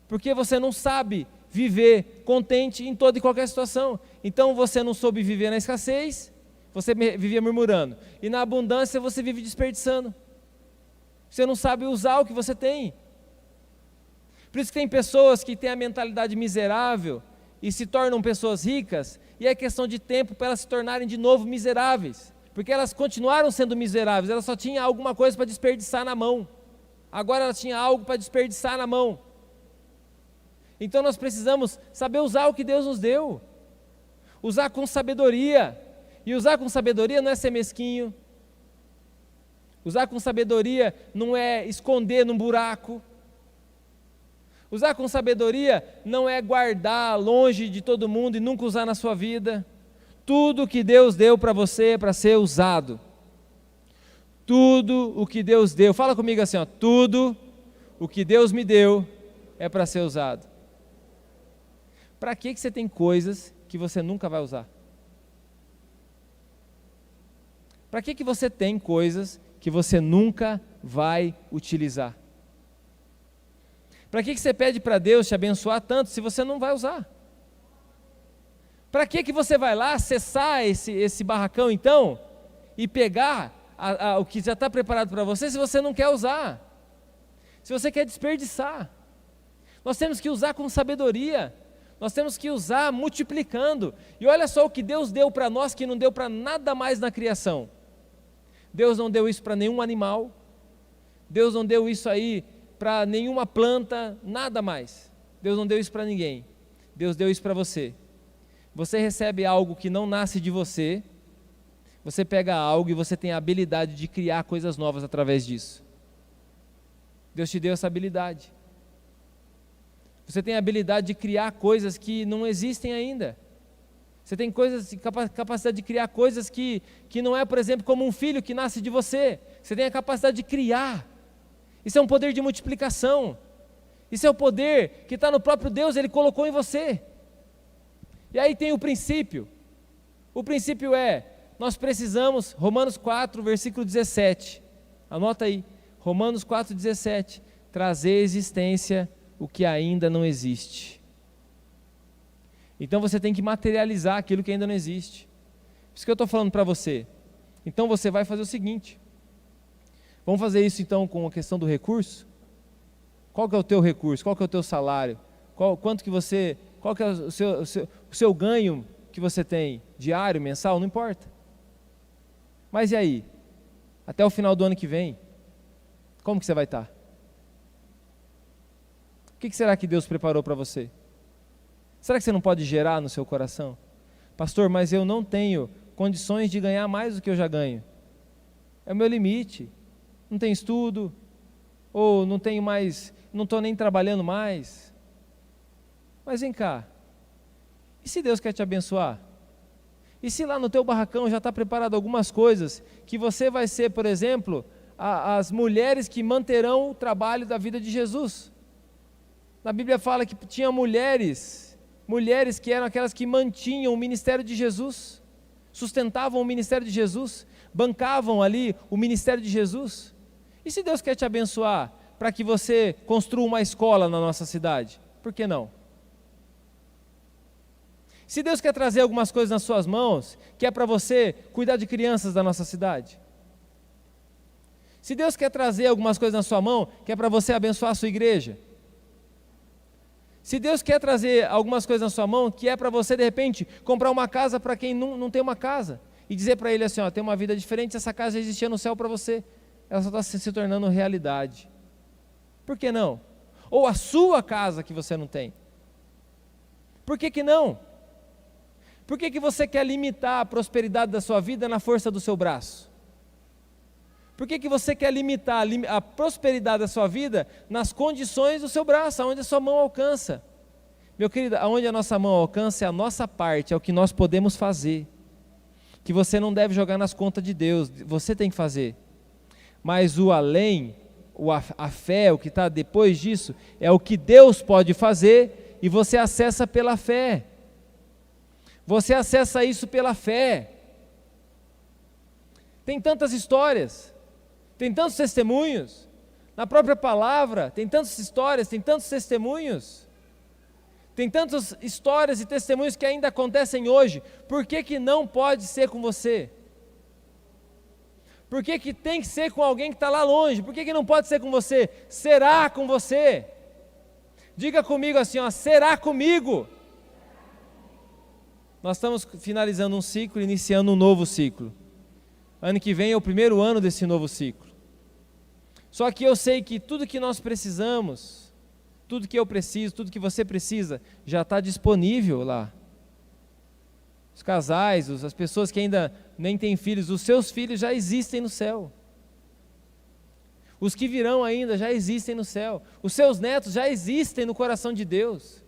Porque você não sabe viver contente em toda e qualquer situação. Então você não soube viver na escassez, você vivia murmurando. E na abundância você vive desperdiçando. Você não sabe usar o que você tem. Por isso que tem pessoas que têm a mentalidade miserável e se tornam pessoas ricas, e é questão de tempo para elas se tornarem de novo miseráveis, porque elas continuaram sendo miseráveis, elas só tinham alguma coisa para desperdiçar na mão, agora elas tinham algo para desperdiçar na mão. Então nós precisamos saber usar o que Deus nos deu, usar com sabedoria, e usar com sabedoria não é ser mesquinho, usar com sabedoria não é esconder num buraco, usar com sabedoria não é guardar longe de todo mundo e nunca usar na sua vida. Tudo que Deus deu para você é para ser usado. Tudo o que Deus deu, fala comigo assim, ó, tudo o que Deus me deu é para ser usado. Para que você tem coisas que você nunca vai usar? Para que você tem coisas que você nunca vai utilizar? Para que você pede para Deus te abençoar tanto se você não vai usar? Para que você vai lá acessar esse barracão então e pegar o que já está preparado para você se você não quer usar? Se você quer desperdiçar? Nós temos que usar com sabedoria. Nós temos que usar multiplicando. E olha só o que Deus deu para nós, que não deu para nada mais na criação. Deus não deu isso para nenhum animal. Deus não deu isso aí para nenhuma planta, nada mais. Deus não deu isso para ninguém. Deus deu isso para você. Você recebe algo que não nasce de você. Você pega algo e você tem a habilidade de criar coisas novas através disso. Deus te deu essa habilidade. Você tem a habilidade de criar coisas que não existem ainda. Você tem capacidade de criar coisas que não é, por exemplo, como um filho que nasce de você. Você tem a capacidade de criar. Isso é um poder de multiplicação. Isso é o poder que está no próprio Deus, Ele colocou em você. E aí tem o princípio. O princípio é, nós precisamos, Romanos 4, versículo 17. Anota aí, Romanos 4, 17. Trazer à existência o que ainda não existe. Então você tem que materializar aquilo que ainda não existe. Isso que eu estou falando para você. Então você vai fazer o seguinte. Vamos fazer isso então com a questão do recurso? Qual que é o teu recurso? Qual que é o teu salário? Qual que é o seu ganho que você tem? Diário, mensal? Não importa. Mas e aí? Até o final do ano que vem, como que você vai estar? O que será que Deus preparou para você? Será que você não pode gerar no seu coração? Pastor, mas eu não tenho condições de ganhar mais do que eu já ganho. É o meu limite. Não tenho estudo, ou não tenho mais, não estou nem trabalhando mais. Mas vem cá, e se Deus quer te abençoar? E se lá no teu barracão já está preparado algumas coisas, que você vai ser, por exemplo, as mulheres que manterão o trabalho da vida de Jesus? Na Bíblia fala que tinha mulheres que eram aquelas que mantinham o ministério de Jesus, sustentavam o ministério de Jesus, bancavam ali o ministério de Jesus. E se Deus quer te abençoar para que você construa uma escola na nossa cidade, por que não? Se Deus quer trazer algumas coisas nas suas mãos, que é para você cuidar de crianças da nossa cidade. Se Deus quer trazer algumas coisas na sua mão, que é para você abençoar a sua igreja. Se Deus quer trazer algumas coisas na sua mão, que é para você de repente comprar uma casa para quem não tem uma casa, e dizer para ele assim, ó, tem uma vida diferente, essa casa já existia no céu para você, ela só está se tornando realidade. Por que não? Ou a sua casa que você não tem. Por que não? Por que você quer limitar a prosperidade da sua vida na força do seu braço? Por que você quer limitar a prosperidade da sua vida nas condições do seu braço, aonde a sua mão alcança? Meu querido, aonde a nossa mão alcança é a nossa parte, é o que nós podemos fazer. Que você não deve jogar nas contas de Deus, você tem que fazer. Mas o além, a fé, o que está depois disso, é o que Deus pode fazer e você acessa pela fé. Você acessa isso pela fé. Tem tantas histórias, tem tantos testemunhos, na própria palavra, tem tantas histórias, tem tantos testemunhos, tem tantas histórias e testemunhos que ainda acontecem hoje. Por que não pode ser com você? Por que tem que ser com alguém que está lá longe? Por que não pode ser com você? Será com você. Diga comigo assim, ó, será comigo. Nós estamos finalizando um ciclo, iniciando um novo ciclo. Ano que vem é o primeiro ano desse novo ciclo. Só que eu sei que tudo que nós precisamos, tudo que eu preciso, tudo que você precisa, já está disponível lá. Os casais, as pessoas que ainda nem têm filhos, os seus filhos já existem no céu. Os que virão ainda já existem no céu. Os seus netos já existem no coração de Deus.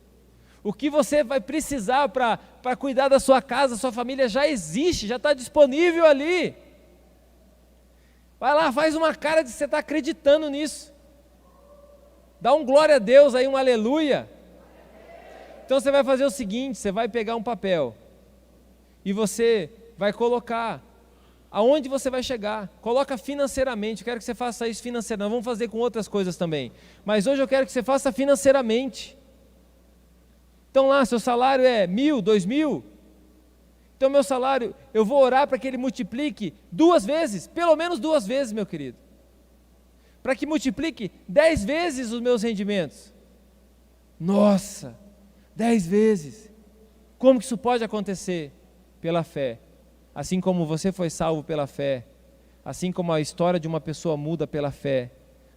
O que você vai precisar para cuidar da sua casa, da sua família, já existe, já está disponível ali. Vai lá, faz uma cara de você estar acreditando nisso. Dá um glória a Deus aí, um aleluia. Então você vai fazer o seguinte, você vai pegar um papel e você vai colocar aonde você vai chegar. Coloca financeiramente, eu quero que você faça isso financeiramente, vamos fazer com outras coisas também. Mas hoje eu quero que você faça financeiramente. Então lá, seu salário é 1.000, 2.000. Então meu salário, eu vou orar para que ele multiplique 2 vezes, pelo menos 2 vezes, meu querido. Para que multiplique 10 vezes os meus rendimentos. Nossa, 10 vezes. Como que isso pode acontecer? Pela fé. Assim como você foi salvo pela fé, assim como a história de uma pessoa muda pela fé,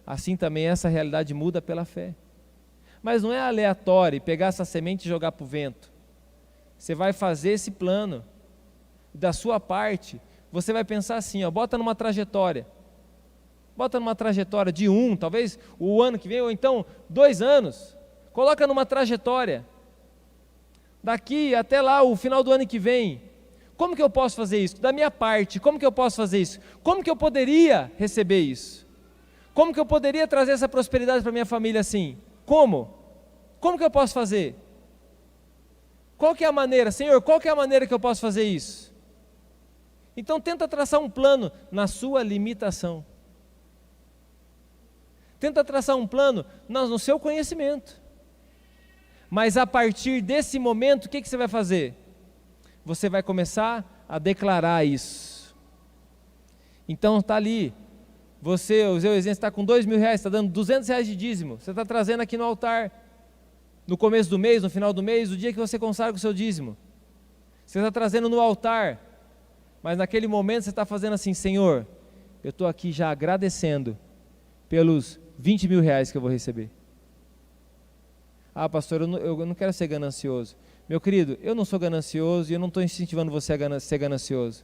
assim também essa realidade muda pela fé. Mas não é aleatório pegar essa semente e jogar para o vento. Você vai fazer esse plano. Da sua parte, você vai pensar assim, ó, bota numa trajetória. Bota numa trajetória de talvez o ano que vem, ou então 2 anos. Coloca numa trajetória. Daqui até lá, o final do ano que vem. Como que eu posso fazer isso? Da minha parte, como que eu posso fazer isso? Como que eu poderia receber isso? Como que eu poderia trazer essa prosperidade para minha família assim? Como? Como que eu posso fazer? Qual que é a maneira? Senhor, qual que é a maneira que eu posso fazer isso? Então tenta traçar um plano na sua limitação. Tenta traçar um plano no seu conhecimento. Mas a partir desse momento, o que você vai fazer? Você vai começar a declarar isso. Então está ali, o seu exemplo está com R$2.000, está dando R$200 de dízimo, você está trazendo aqui no altar, no começo do mês, no final do mês, o dia que você consagra o seu dízimo. Você está trazendo no altar, mas naquele momento você está fazendo assim, Senhor, eu estou aqui já agradecendo pelos R$20.000 que eu vou receber. Ah, pastor, eu não quero ser ganancioso. Meu querido, eu não sou ganancioso e eu não estou incentivando você a ser ganancioso.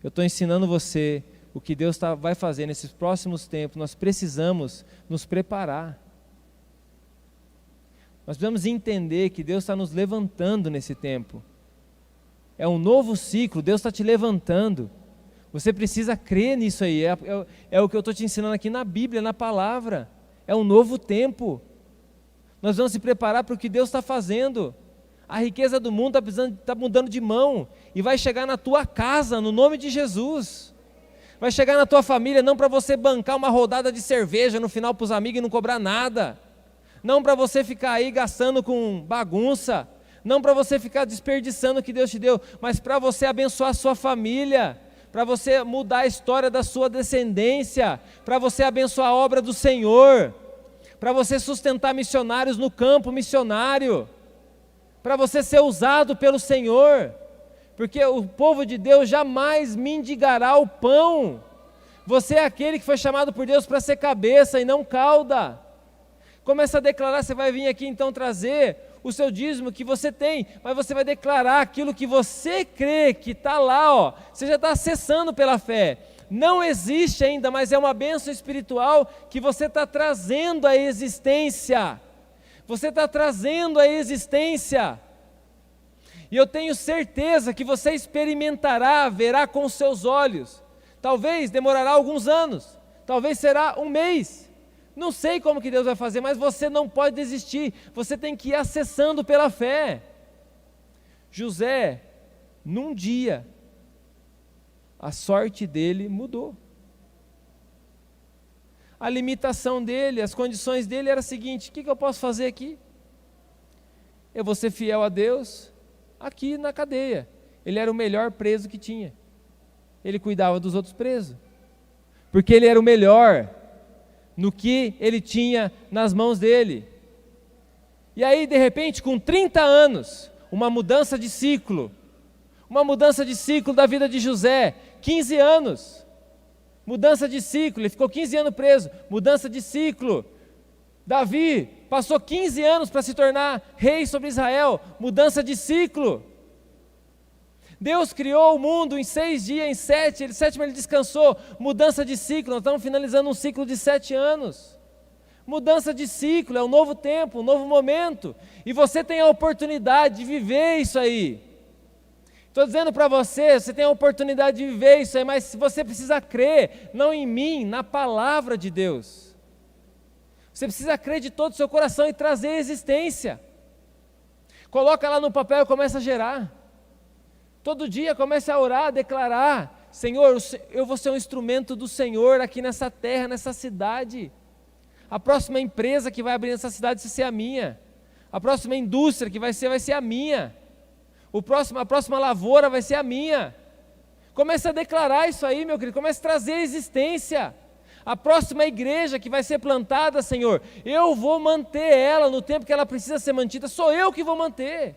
Eu estou ensinando você o que Deus vai fazer nesses próximos tempos. Nós precisamos nos preparar. Nós precisamos entender que Deus está nos levantando nesse tempo. É um novo ciclo, Deus está te levantando. Você precisa crer nisso aí. É o que eu estou te ensinando aqui na Bíblia, na palavra. É um novo tempo. Nós vamos se preparar para o que Deus está fazendo. A riqueza do mundo está mudando de mão e vai chegar na tua casa, no nome de Jesus. Vai chegar na tua família, não para você bancar uma rodada de cerveja no final para os amigos e não cobrar nada. Não para você ficar aí gastando com bagunça. Não para você ficar desperdiçando o que Deus te deu, mas para você abençoar a sua família, para você mudar a história da sua descendência, para você abençoar a obra do Senhor, para você sustentar missionários no campo missionário, para você ser usado pelo Senhor, porque o povo de Deus jamais mendigará o pão. Você é aquele que foi chamado por Deus para ser cabeça e não cauda. Começa a declarar, você vai vir aqui então trazer o seu dízimo que você tem, mas você vai declarar aquilo que você crê que está lá, ó. Você já está acessando pela fé. Não existe ainda, mas é uma bênção espiritual que você está trazendo à existência. Você está trazendo à existência. E eu tenho certeza que você experimentará, verá com os seus olhos. Talvez demorará alguns anos, talvez será um mês. Não sei como que Deus vai fazer, mas você não pode desistir. Você tem que ir acessando pela fé. José, num dia, a sorte dele mudou. A limitação dele, as condições dele era a seguinte: o que eu posso fazer aqui? Eu vou ser fiel a Deus aqui na cadeia. Ele era o melhor preso que tinha. Ele cuidava dos outros presos, porque ele era o melhor no que ele tinha nas mãos dele. E aí, de repente, com 30 anos, uma mudança de ciclo da vida de José, 15 anos, mudança de ciclo, ele ficou 15 anos preso, mudança de ciclo. Davi passou 15 anos para se tornar rei sobre Israel, mudança de ciclo. Deus criou o mundo em 6 dias, em 7, sétimo ele descansou, mudança de ciclo. Nós estamos finalizando um ciclo de 7 anos, mudança de ciclo, é um novo tempo, um novo momento, e você tem a oportunidade de viver isso aí. Estou dizendo para você, você tem a oportunidade de viver isso aí, mas você precisa crer, não em mim, na palavra de Deus. Você precisa crer de todo o seu coração e trazer a existência. Coloca lá no papel e começa a gerar. Todo dia comece a orar, a declarar: Senhor, eu vou ser um instrumento do Senhor aqui nessa terra, nessa cidade. A próxima empresa que vai abrir nessa cidade vai ser a minha. A próxima indústria que vai ser a minha. A próxima lavoura vai ser a minha. Comece a declarar isso aí, meu querido. Comece a trazer a existência. A próxima igreja que vai ser plantada, Senhor, eu vou manter ela no tempo que ela precisa ser mantida, sou eu que vou manter.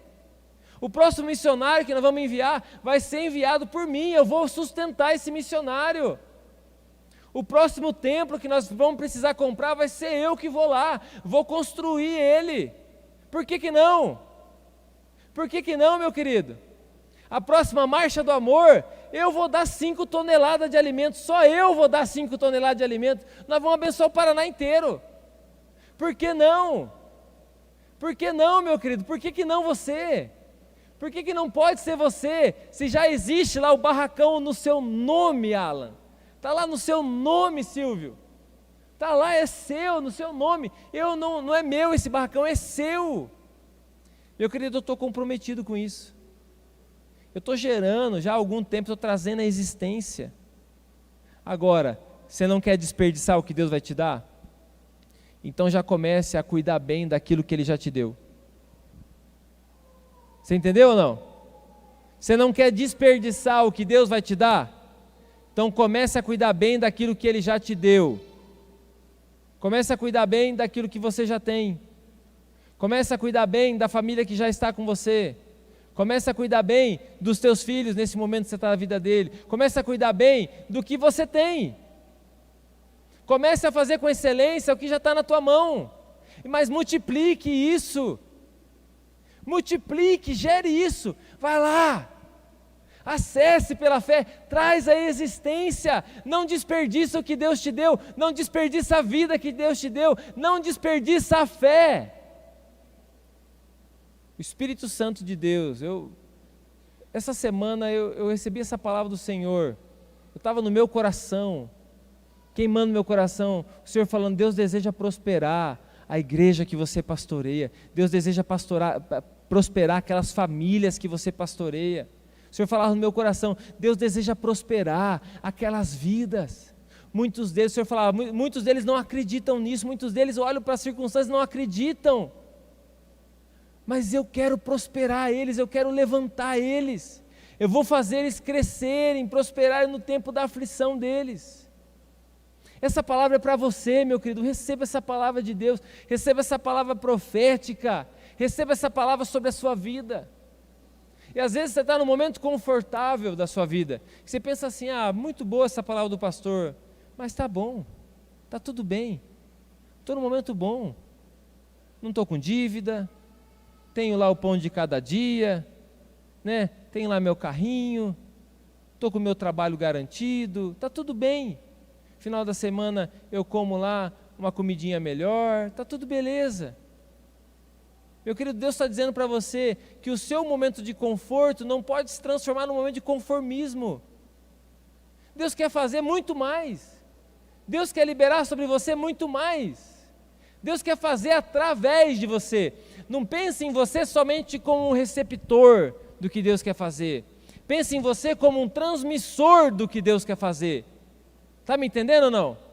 O próximo missionário que nós vamos enviar vai ser enviado por mim, eu vou sustentar esse missionário. O próximo templo que nós vamos precisar comprar vai ser eu que vou lá, vou construir ele. Por que que não? Por que que não, meu querido? A próxima marcha do amor, eu vou dar 5 toneladas de alimento, só eu vou dar 5 toneladas de alimento, nós vamos abençoar o Paraná inteiro. Por que não? Por que não, meu querido? Por que que não você? Por que que não pode ser você, se já existe lá o barracão no seu nome, Alan? Está lá no seu nome, Silvio. Está lá, é seu, no seu nome. Não é meu esse barracão, é seu. Meu querido, eu estou comprometido com isso. Eu estou gerando, já há algum tempo, estou trazendo a existência. Agora, você não quer desperdiçar o que Deus vai te dar? Então já comece a cuidar bem daquilo que Ele já te deu. Você entendeu ou não? Você não quer desperdiçar o que Deus vai te dar? Então comece a cuidar bem daquilo que Ele já te deu. Comece a cuidar bem daquilo que você já tem. Comece a cuidar bem da família que já está com você. Comece a cuidar bem dos teus filhos nesse momento que você está na vida dele. Comece a cuidar bem do que você tem. Comece a fazer com excelência o que já está na tua mão. Mas multiplique isso. Multiplique, gere isso. Vai lá. Acesse pela fé, traz a existência, não desperdiça o que Deus te deu, não desperdiça a vida que Deus te deu, não desperdiça a fé. O Espírito Santo de Deus, essa semana eu recebi essa palavra do Senhor, eu estava no meu coração, queimando meu coração, o Senhor falando, Deus deseja prosperar a igreja que você pastoreia, Deus deseja prosperar aquelas famílias que você pastoreia. O Senhor falava no meu coração, Deus deseja prosperar aquelas vidas. Muitos deles, o Senhor falava, muitos deles não acreditam nisso, muitos deles olham para as circunstâncias e não acreditam. Mas eu quero prosperar eles, eu quero levantar eles. Eu vou fazer eles crescerem, prosperarem no tempo da aflição deles. Essa palavra é para você, meu querido, receba essa palavra de Deus, receba essa palavra profética, receba essa palavra sobre a sua vida. E às vezes você está num momento confortável da sua vida, você pensa assim, muito boa essa palavra do pastor, mas está bom, está tudo bem, estou num momento bom, não estou com dívida, tenho lá o pão de cada dia, né? Tenho lá meu carrinho, estou com o meu trabalho garantido, está tudo bem, final da semana eu como lá uma comidinha melhor, está tudo beleza. Meu querido, Deus está dizendo para você que o seu momento de conforto não pode se transformar num momento de conformismo. Deus quer fazer muito mais. Deus quer liberar sobre você muito mais. Deus quer fazer através de você. Não pense em você somente como um receptor do que Deus quer fazer. Pense em você como um transmissor do que Deus quer fazer. Está me entendendo ou não?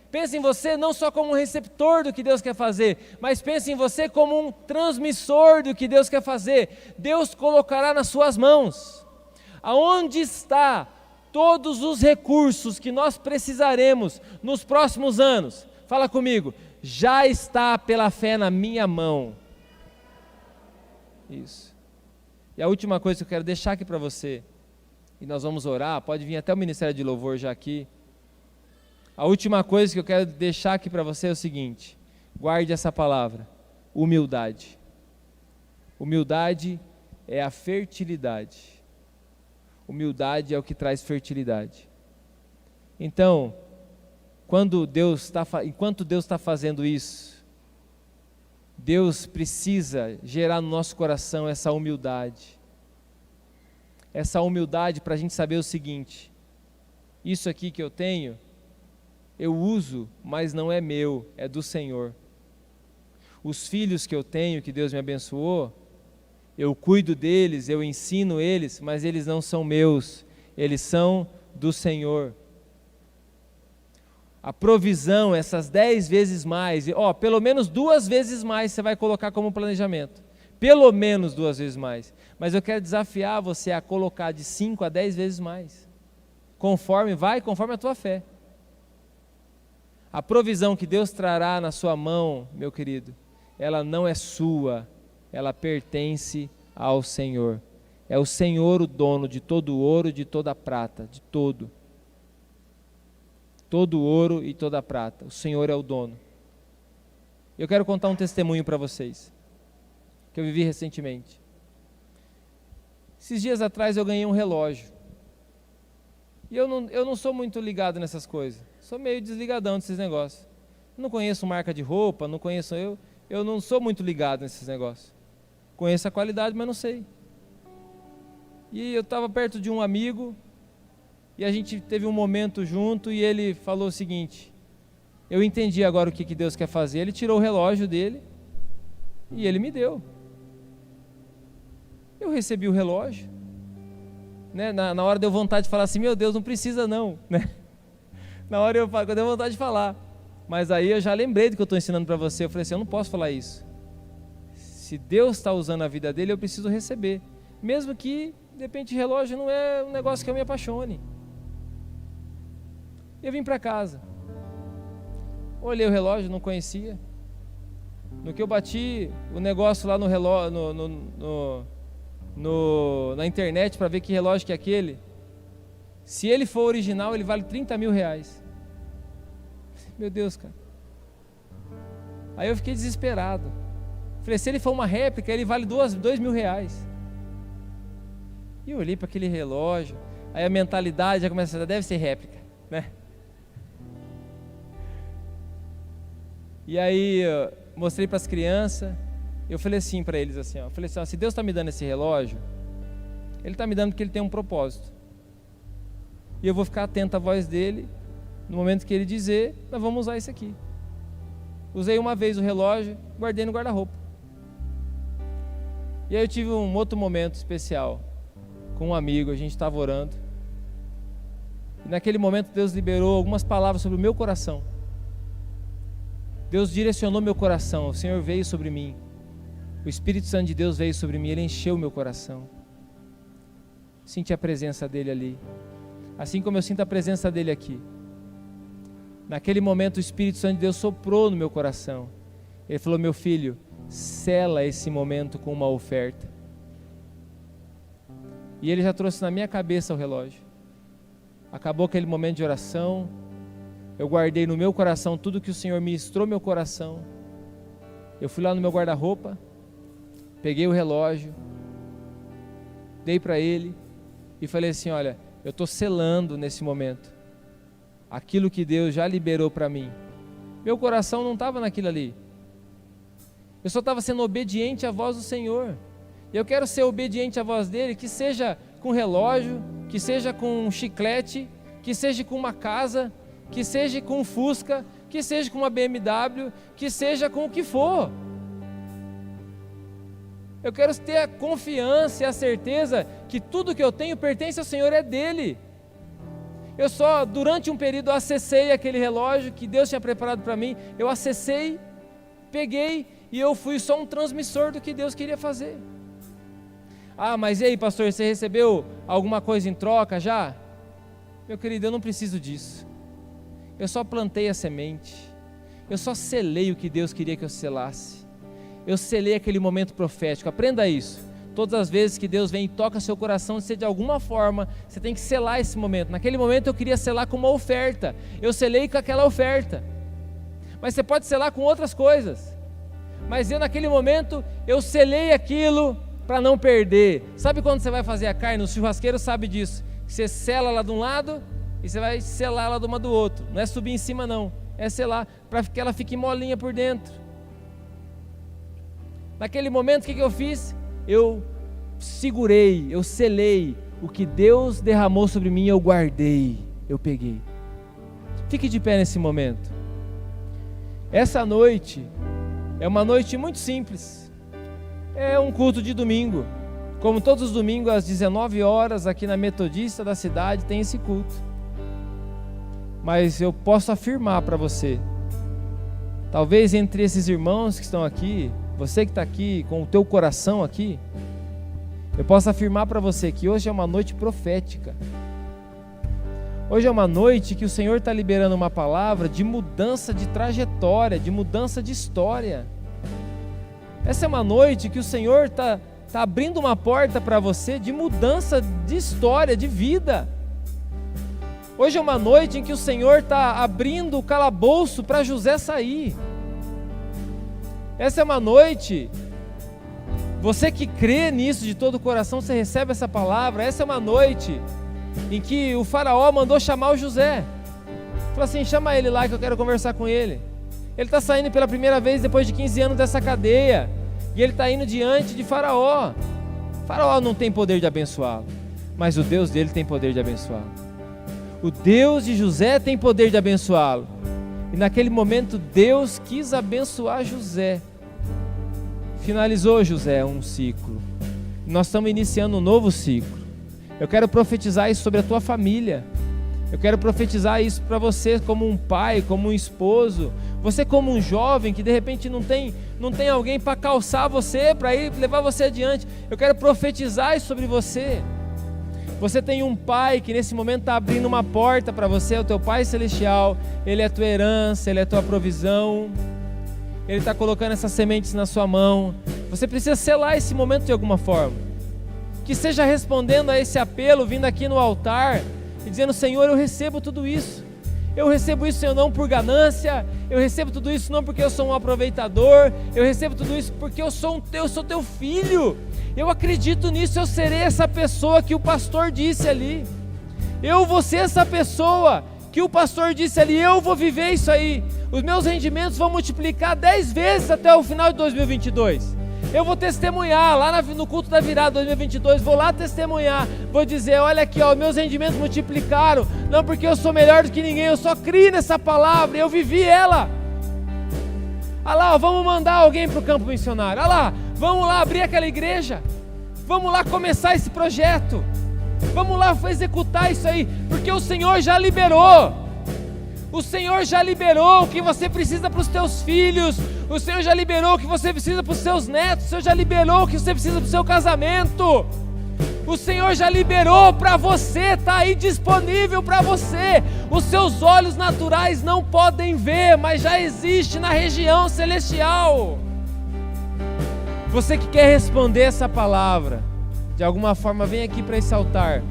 Pense em você não só como um receptor do que Deus quer fazer, mas pense em você como um transmissor do que Deus quer fazer. Deus colocará nas suas mãos. Aonde está todos os recursos que nós precisaremos nos próximos anos? Fala comigo. Já está pela fé na minha mão. Isso. E a última coisa que eu quero deixar aqui para você, e nós vamos orar, pode vir até o Ministério de Louvor já aqui. A última coisa que eu quero deixar aqui para você é o seguinte, guarde essa palavra, humildade. Humildade é a fertilidade. Humildade é o que traz fertilidade. Então, enquanto Deus está fazendo isso, Deus precisa gerar no nosso coração essa humildade. Essa humildade para a gente saber o seguinte, isso aqui que eu tenho, eu uso, mas não é meu, é do Senhor. Os filhos que eu tenho, que Deus me abençoou, eu cuido deles, eu ensino eles, mas eles não são meus, eles são do Senhor. A provisão, essas 10 vezes mais, pelo menos 2 vezes mais você vai colocar como planejamento. Pelo menos 2 vezes mais. Mas eu quero desafiar você a colocar de 5 a 10 vezes mais. Conforme a tua fé. A provisão que Deus trará na sua mão, meu querido, ela não é sua, ela pertence ao Senhor. É o Senhor o dono de todo o ouro e de toda a prata, de todo o ouro e toda a prata. O Senhor é o dono. Eu quero contar um testemunho para vocês, que eu vivi recentemente. Esses dias atrás eu ganhei um relógio. E eu não sou muito ligado nessas coisas. Sou meio desligadão desses negócios. Não conheço marca de roupa, não conheço eu não sou muito ligado nesses negócios. Conheço a qualidade, mas não sei. E eu estava perto de um amigo, e a gente teve um momento junto, e ele falou o seguinte: eu entendi agora o que Deus quer fazer. Ele tirou o relógio dele, e ele me deu. Eu recebi o relógio, né? Na hora deu vontade de falar assim: meu Deus, não precisa não, né? Na hora eu deu vontade de falar, mas aí eu já lembrei do que eu estou ensinando para você. Eu falei assim: eu não posso falar isso. Se Deus está usando a vida dele, eu preciso receber, mesmo que de repente relógio não é um negócio que eu me apaixone. Eu vim para casa, olhei o relógio, não conhecia. No que eu bati o negócio lá no relógio, na internet, para ver que relógio que é aquele, se ele for original, ele vale 30 mil reais. Meu Deus, cara. Aí eu fiquei desesperado. Falei: se ele for uma réplica, ele vale 2 mil reais. E eu olhei para aquele relógio, aí a mentalidade já começa a: deve ser réplica, né? E aí eu mostrei para as crianças. Eu falei assim para eles assim, ó, eu falei assim: ó, se Deus está me dando esse relógio, Ele está me dando porque Ele tem um propósito. E eu vou ficar atento à voz dele. No momento que Ele dizer, nós vamos usar isso aqui. Usei uma vez o relógio, guardei no guarda-roupa. E aí eu tive um outro momento especial com um amigo. A gente estava orando, e naquele momento Deus liberou algumas palavras sobre o meu coração. Deus direcionou meu coração. O Senhor veio sobre mim. O Espírito Santo de Deus veio sobre mim. Ele encheu meu coração. Senti a presença dele ali, assim como eu sinto a presença dele aqui. Naquele momento o Espírito Santo de Deus soprou no meu coração. Ele falou: meu filho, sela esse momento com uma oferta. E ele já trouxe na minha cabeça o relógio. Acabou aquele momento de oração. Eu guardei no meu coração tudo que o Senhor ministrou meu coração. Eu fui lá no meu guarda-roupa, peguei o relógio, dei para ele e falei assim: olha, eu estou selando nesse momento aquilo que Deus já liberou para mim. Meu coração não estava naquilo ali. Eu só estava sendo obediente à voz do Senhor. E eu quero ser obediente à voz dele, que seja com relógio, que seja com um chiclete, que seja com uma casa, que seja com um Fusca, que seja com uma BMW, que seja com o que for. Eu quero ter a confiança e a certeza que tudo que eu tenho pertence ao Senhor, é dele. Eu só, durante um período, acessei aquele relógio que Deus tinha preparado para mim. Eu acessei, peguei, e eu fui só um transmissor do que Deus queria fazer. Ah, mas e aí, pastor, você recebeu alguma coisa em troca já? Meu querido, eu não preciso disso. Eu só plantei a semente. Eu só selei o que Deus queria que eu selasse. Eu selei aquele momento profético. Aprenda isso. Todas as vezes que Deus vem e toca seu coração, se de alguma forma, você tem que selar esse momento. Naquele momento eu queria selar com uma oferta. Eu selei com aquela oferta. Mas você pode selar com outras coisas. Mas eu, naquele momento, eu selei aquilo para não perder. Sabe quando você vai fazer a carne? O churrasqueiro sabe disso. Você sela lá de um lado e você vai selar lá de uma do outro. Não é subir em cima não, é selar para que ela fique molinha por dentro. Naquele momento, o que eu fiz? Eu segurei, eu selei o que Deus derramou sobre mim, eu guardei, eu peguei. Fique de pé nesse momento. Essa noite é uma noite muito simples. É um culto de domingo. Como todos os domingos às 19 horas aqui na Metodista da cidade tem esse culto. Mas eu posso afirmar para você, talvez entre esses irmãos que estão aqui, você que está aqui com o teu coração aqui, eu posso afirmar para você que hoje é uma noite profética. Hoje é uma noite que o Senhor está liberando uma palavra de mudança de trajetória, de mudança de história. Essa é uma noite que o Senhor está abrindo uma porta para você de mudança de história, de vida. Hoje é uma noite em que o Senhor está abrindo o calabouço para José sair. Essa é uma noite, você que crê nisso de todo o coração, você recebe essa palavra. Essa é uma noite em que o faraó mandou chamar o José. Falou assim: chama ele lá que eu quero conversar com ele. Ele está saindo pela primeira vez depois de 15 anos dessa cadeia, e ele está indo diante de Faraó. Faraó não tem poder de abençoá-lo, mas o Deus dele tem poder de abençoá-lo. O Deus de José tem poder de abençoá-lo. E naquele momento Deus quis abençoar José. Finalizou, José, um ciclo. Nós estamos iniciando um novo ciclo. Eu quero profetizar isso sobre a tua família. Eu quero profetizar isso para você como um pai, como um esposo. Você como um jovem que de repente não tem alguém para calçar você, para ir levar você adiante. Eu quero profetizar isso sobre você. Você tem um pai que nesse momento está abrindo uma porta para você, é o teu Pai Celestial. Ele é a tua herança, Ele é a tua provisão. Ele está colocando essas sementes na sua mão. Você precisa selar esse momento de alguma forma. Que seja respondendo a esse apelo, vindo aqui no altar e dizendo: Senhor, eu recebo tudo isso. Eu recebo isso, Senhor, não por ganância. Eu recebo tudo isso não porque eu sou um aproveitador. Eu recebo tudo isso porque eu sou teu filho. Eu acredito nisso, eu serei essa pessoa que o pastor disse ali. Eu vou ser essa pessoa que o pastor disse ali. Eu vou viver isso aí. Os meus rendimentos vão multiplicar 10 vezes até o final de 2022. Eu vou testemunhar lá no culto da virada 2022, vou lá testemunhar, vou dizer: olha aqui, ó, meus rendimentos multiplicaram, não porque eu sou melhor do que ninguém, eu só criei nessa palavra, eu vivi ela. Olha lá, ó, vamos mandar alguém para o campo missionário, olha lá, vamos lá abrir aquela igreja, vamos lá começar esse projeto, vamos lá executar isso aí, porque o Senhor já liberou. O Senhor já liberou o que você precisa para os teus filhos. O Senhor já liberou o que você precisa para os seus netos. O Senhor já liberou o que você precisa para o seu casamento. O Senhor já liberou para você, está aí disponível para você. Os seus olhos naturais não podem ver, mas já existe na região celestial. Você que quer responder essa palavra, de alguma forma, vem aqui para esse altar.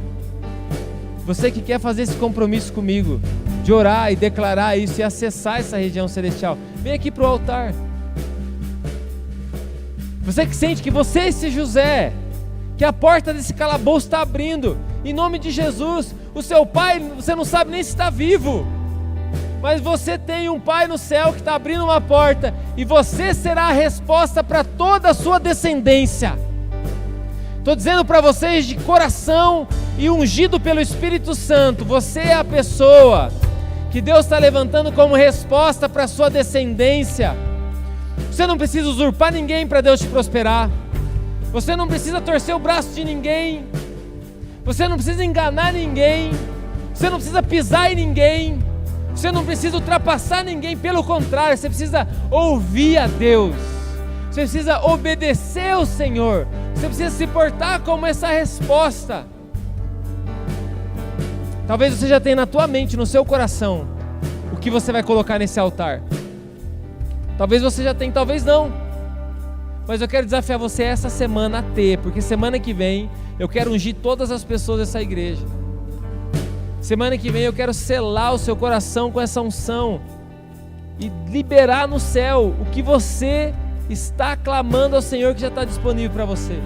Você que quer fazer esse compromisso comigo, de orar e declarar isso e acessar essa região celestial, vem aqui para o altar. Você que sente que você é esse José, que a porta desse calabouço está abrindo, em nome de Jesus. O seu pai, você não sabe nem se está vivo, mas você tem um pai no céu que está abrindo uma porta, e você será a resposta para toda a sua descendência. Estou dizendo para vocês de coração e ungido pelo Espírito Santo, você é a pessoa que Deus está levantando como resposta para a sua descendência. Você não precisa usurpar ninguém para Deus te prosperar. Você não precisa torcer o braço de ninguém. Você não precisa enganar ninguém. Você não precisa pisar em ninguém. Você não precisa ultrapassar ninguém. Pelo contrário, você precisa ouvir a Deus. Você precisa obedecer ao Senhor. Você precisa se portar como essa resposta. Talvez você já tenha na tua mente, no seu coração, o que você vai colocar nesse altar. Talvez você já tenha, talvez não. Mas eu quero desafiar você essa semana a ter, porque semana que vem eu quero ungir todas as pessoas dessa igreja. Semana que vem eu quero selar o seu coração com essa unção e liberar no céu o que você está clamando ao Senhor, que já está disponível para você.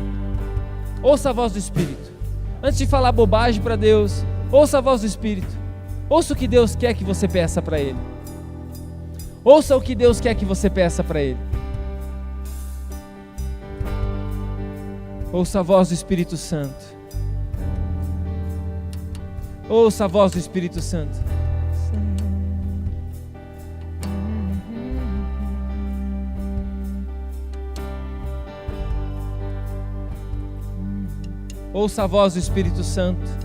Ouça a voz do Espírito. Antes de falar bobagem para Deus, ouça a voz do Espírito. Ouça o que Deus quer que você peça para Ele. Ouça o que Deus quer que você peça para Ele. Ouça a voz do Espírito Santo. Ouça a voz do Espírito Santo. Ouça a voz do Espírito Santo.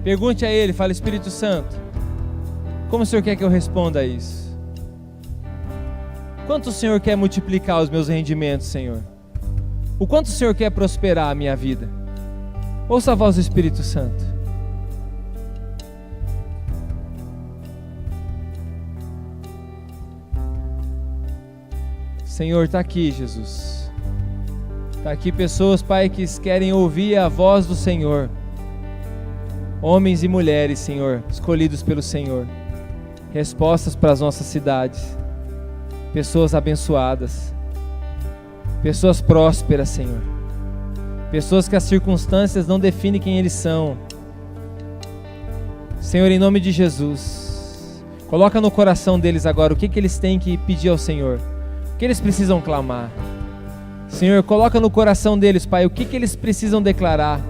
Pergunte a Ele, fala: Espírito Santo, como o Senhor quer que eu responda a isso? Quanto o Senhor quer multiplicar os meus rendimentos, Senhor? O quanto o Senhor quer prosperar a minha vida? Ouça a voz do Espírito Santo. Senhor, está aqui, Jesus. Está aqui pessoas, Pai, que querem ouvir a voz do Senhor. Homens e mulheres, Senhor, escolhidos pelo Senhor. Respostas para as nossas cidades. Pessoas abençoadas. Pessoas prósperas, Senhor. Pessoas que as circunstâncias não definem quem eles são. Senhor, em nome de Jesus, coloca no coração deles agora o que eles têm que pedir ao Senhor. O que eles precisam clamar. Senhor, coloca no coração deles, Pai, o que eles precisam declarar.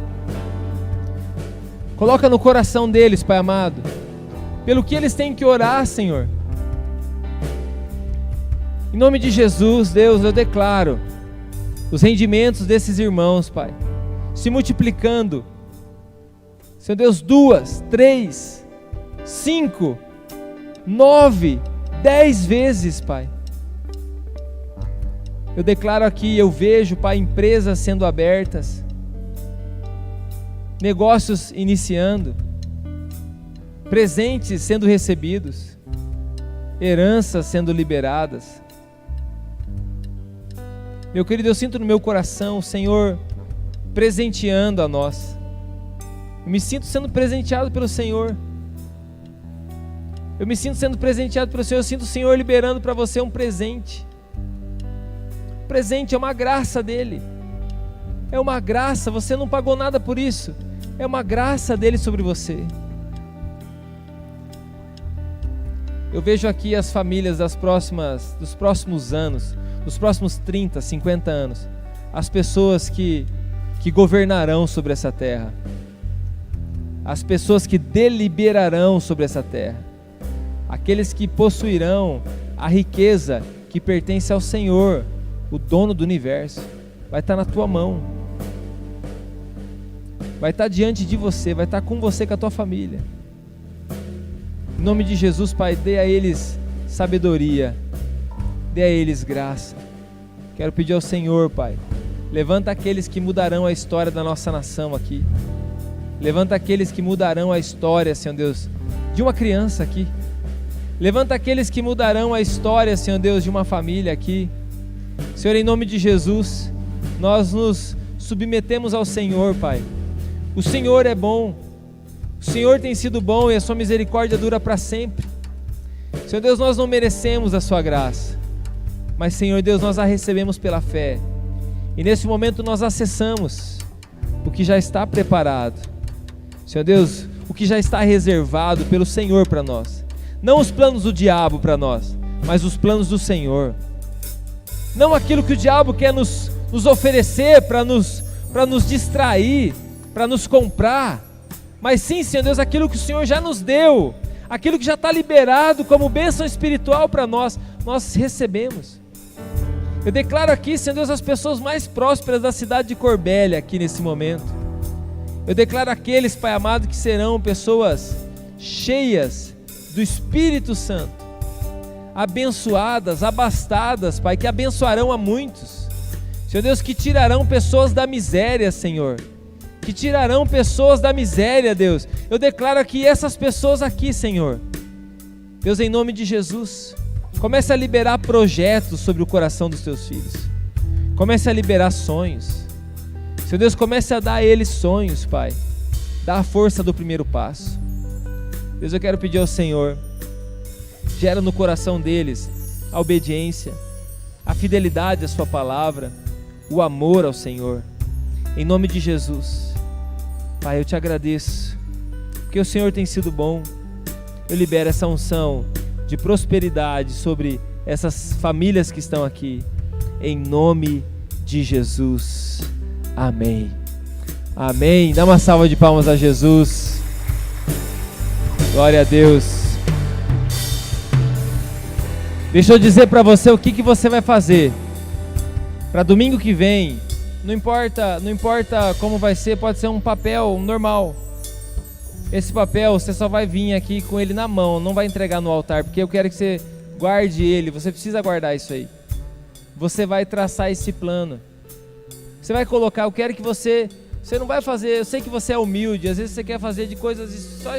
Coloca no coração deles, Pai amado, pelo que eles têm que orar, Senhor. Em nome de Jesus, Deus, eu declaro os rendimentos desses irmãos, Pai, se multiplicando. Senhor Deus, 2, 3, 5, 9, 10 vezes, Pai. Eu declaro aqui, eu vejo, Pai, empresas sendo abertas, negócios iniciando, presentes sendo recebidos, heranças sendo liberadas. Meu querido, eu sinto no meu coração o Senhor presenteando a nós. Eu me sinto sendo presenteado pelo Senhor. Eu me sinto sendo presenteado pelo Senhor. Eu sinto o Senhor liberando para você um presente. O presente é uma graça dele. É uma graça, você não pagou nada por isso. É uma graça dele sobre você. Eu vejo aqui as famílias dos próximos anos, dos próximos 30, 50 anos, as pessoas que governarão sobre essa terra, as pessoas que deliberarão sobre essa terra, aqueles que possuirão a riqueza que pertence ao Senhor, o dono do universo. Vai estar na tua mão, vai estar diante de você, vai estar com você, com a tua família. Em nome de Jesus, Pai, dê a eles sabedoria, dê a eles graça. Quero pedir ao Senhor, Pai, levanta aqueles que mudarão a história da nossa nação aqui. Levanta aqueles que mudarão a história, Senhor Deus, de uma criança aqui. Levanta aqueles que mudarão a história, Senhor Deus, de uma família aqui. Senhor, em nome de Jesus, nós nos submetemos ao Senhor, Pai. O Senhor é bom, o Senhor tem sido bom e a sua misericórdia dura para sempre. Senhor Deus, nós não merecemos a sua graça, mas Senhor Deus, nós a recebemos pela fé. E nesse momento nós acessamos o que já está preparado. Senhor Deus, o que já está reservado pelo Senhor para nós. Não os planos do diabo para nós, mas os planos do Senhor. Não aquilo que o diabo quer nos oferecer para nos distrair, para nos comprar, mas sim, Senhor Deus, aquilo que o Senhor já nos deu, aquilo que já está liberado como bênção espiritual para nós, nós recebemos. Eu declaro aqui, Senhor Deus, as pessoas mais prósperas da cidade de Corbélia aqui nesse momento. Eu declaro aqueles, Pai amado, que serão pessoas cheias do Espírito Santo, abençoadas, abastadas, Pai, que abençoarão a muitos. Senhor Deus, que tirarão pessoas da miséria, Senhor, que tirarão pessoas da miséria, Deus. Eu declaro aqui essas pessoas aqui, Senhor. Deus, em nome de Jesus, comece a liberar projetos sobre o coração dos teus filhos. Comece a liberar sonhos. Senhor Deus, comece a dar a eles sonhos, Pai. Dá a força do primeiro passo. Deus, eu quero pedir ao Senhor, gera no coração deles a obediência, a fidelidade à sua palavra, o amor ao Senhor. Em nome de Jesus, Pai, eu te agradeço, porque o Senhor tem sido bom. Eu libero essa unção de prosperidade sobre essas famílias que estão aqui, em nome de Jesus, amém, amém. Dá uma salva de palmas a Jesus, glória a Deus. Deixa eu dizer para você o que você vai fazer para domingo que vem. Não importa como vai ser, pode ser um papel normal. Esse papel você só vai vir aqui com ele na mão, não vai entregar no altar, porque eu quero que você guarde ele. Você precisa guardar isso aí. Você vai traçar esse plano. Você vai colocar, eu quero que você não vai fazer, eu sei que você é humilde, às vezes você quer fazer de coisas só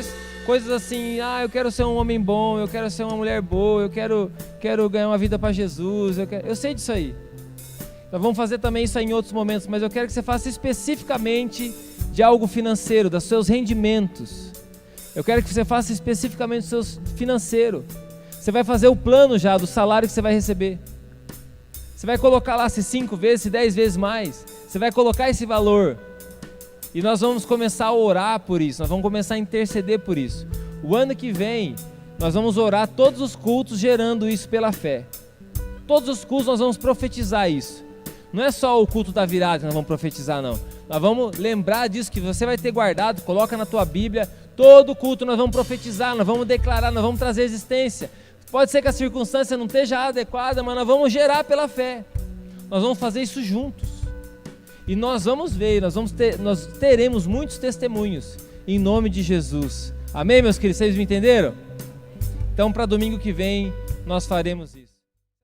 Coisas assim, eu quero ser um homem bom, eu quero ser uma mulher boa, eu quero ganhar uma vida para Jesus, eu sei disso aí. Nós vamos fazer também isso aí em outros momentos, mas eu quero que você faça especificamente de algo financeiro, dos seus rendimentos. Eu quero que você faça especificamente do seu financeiro. Você vai fazer o plano já do salário que você vai receber. Você vai colocar lá se 5 vezes, se 10 vezes mais. Você vai colocar esse valor. E nós vamos começar a orar por isso, nós vamos começar a interceder por isso. O ano que vem, nós vamos orar todos os cultos gerando isso pela fé. Todos os cultos nós vamos profetizar isso. Não é só o culto da virada que nós vamos profetizar, não. Nós vamos lembrar disso que você vai ter guardado, coloca na tua Bíblia. Todo culto nós vamos profetizar, nós vamos declarar, nós vamos trazer existência. Pode ser que a circunstância não esteja adequada, mas nós vamos gerar pela fé. Nós vamos fazer isso juntos. E nós vamos ver, nós teremos muitos testemunhos em nome de Jesus. Amém, meus queridos? Vocês me entenderam? Então, para domingo que vem, nós faremos isso.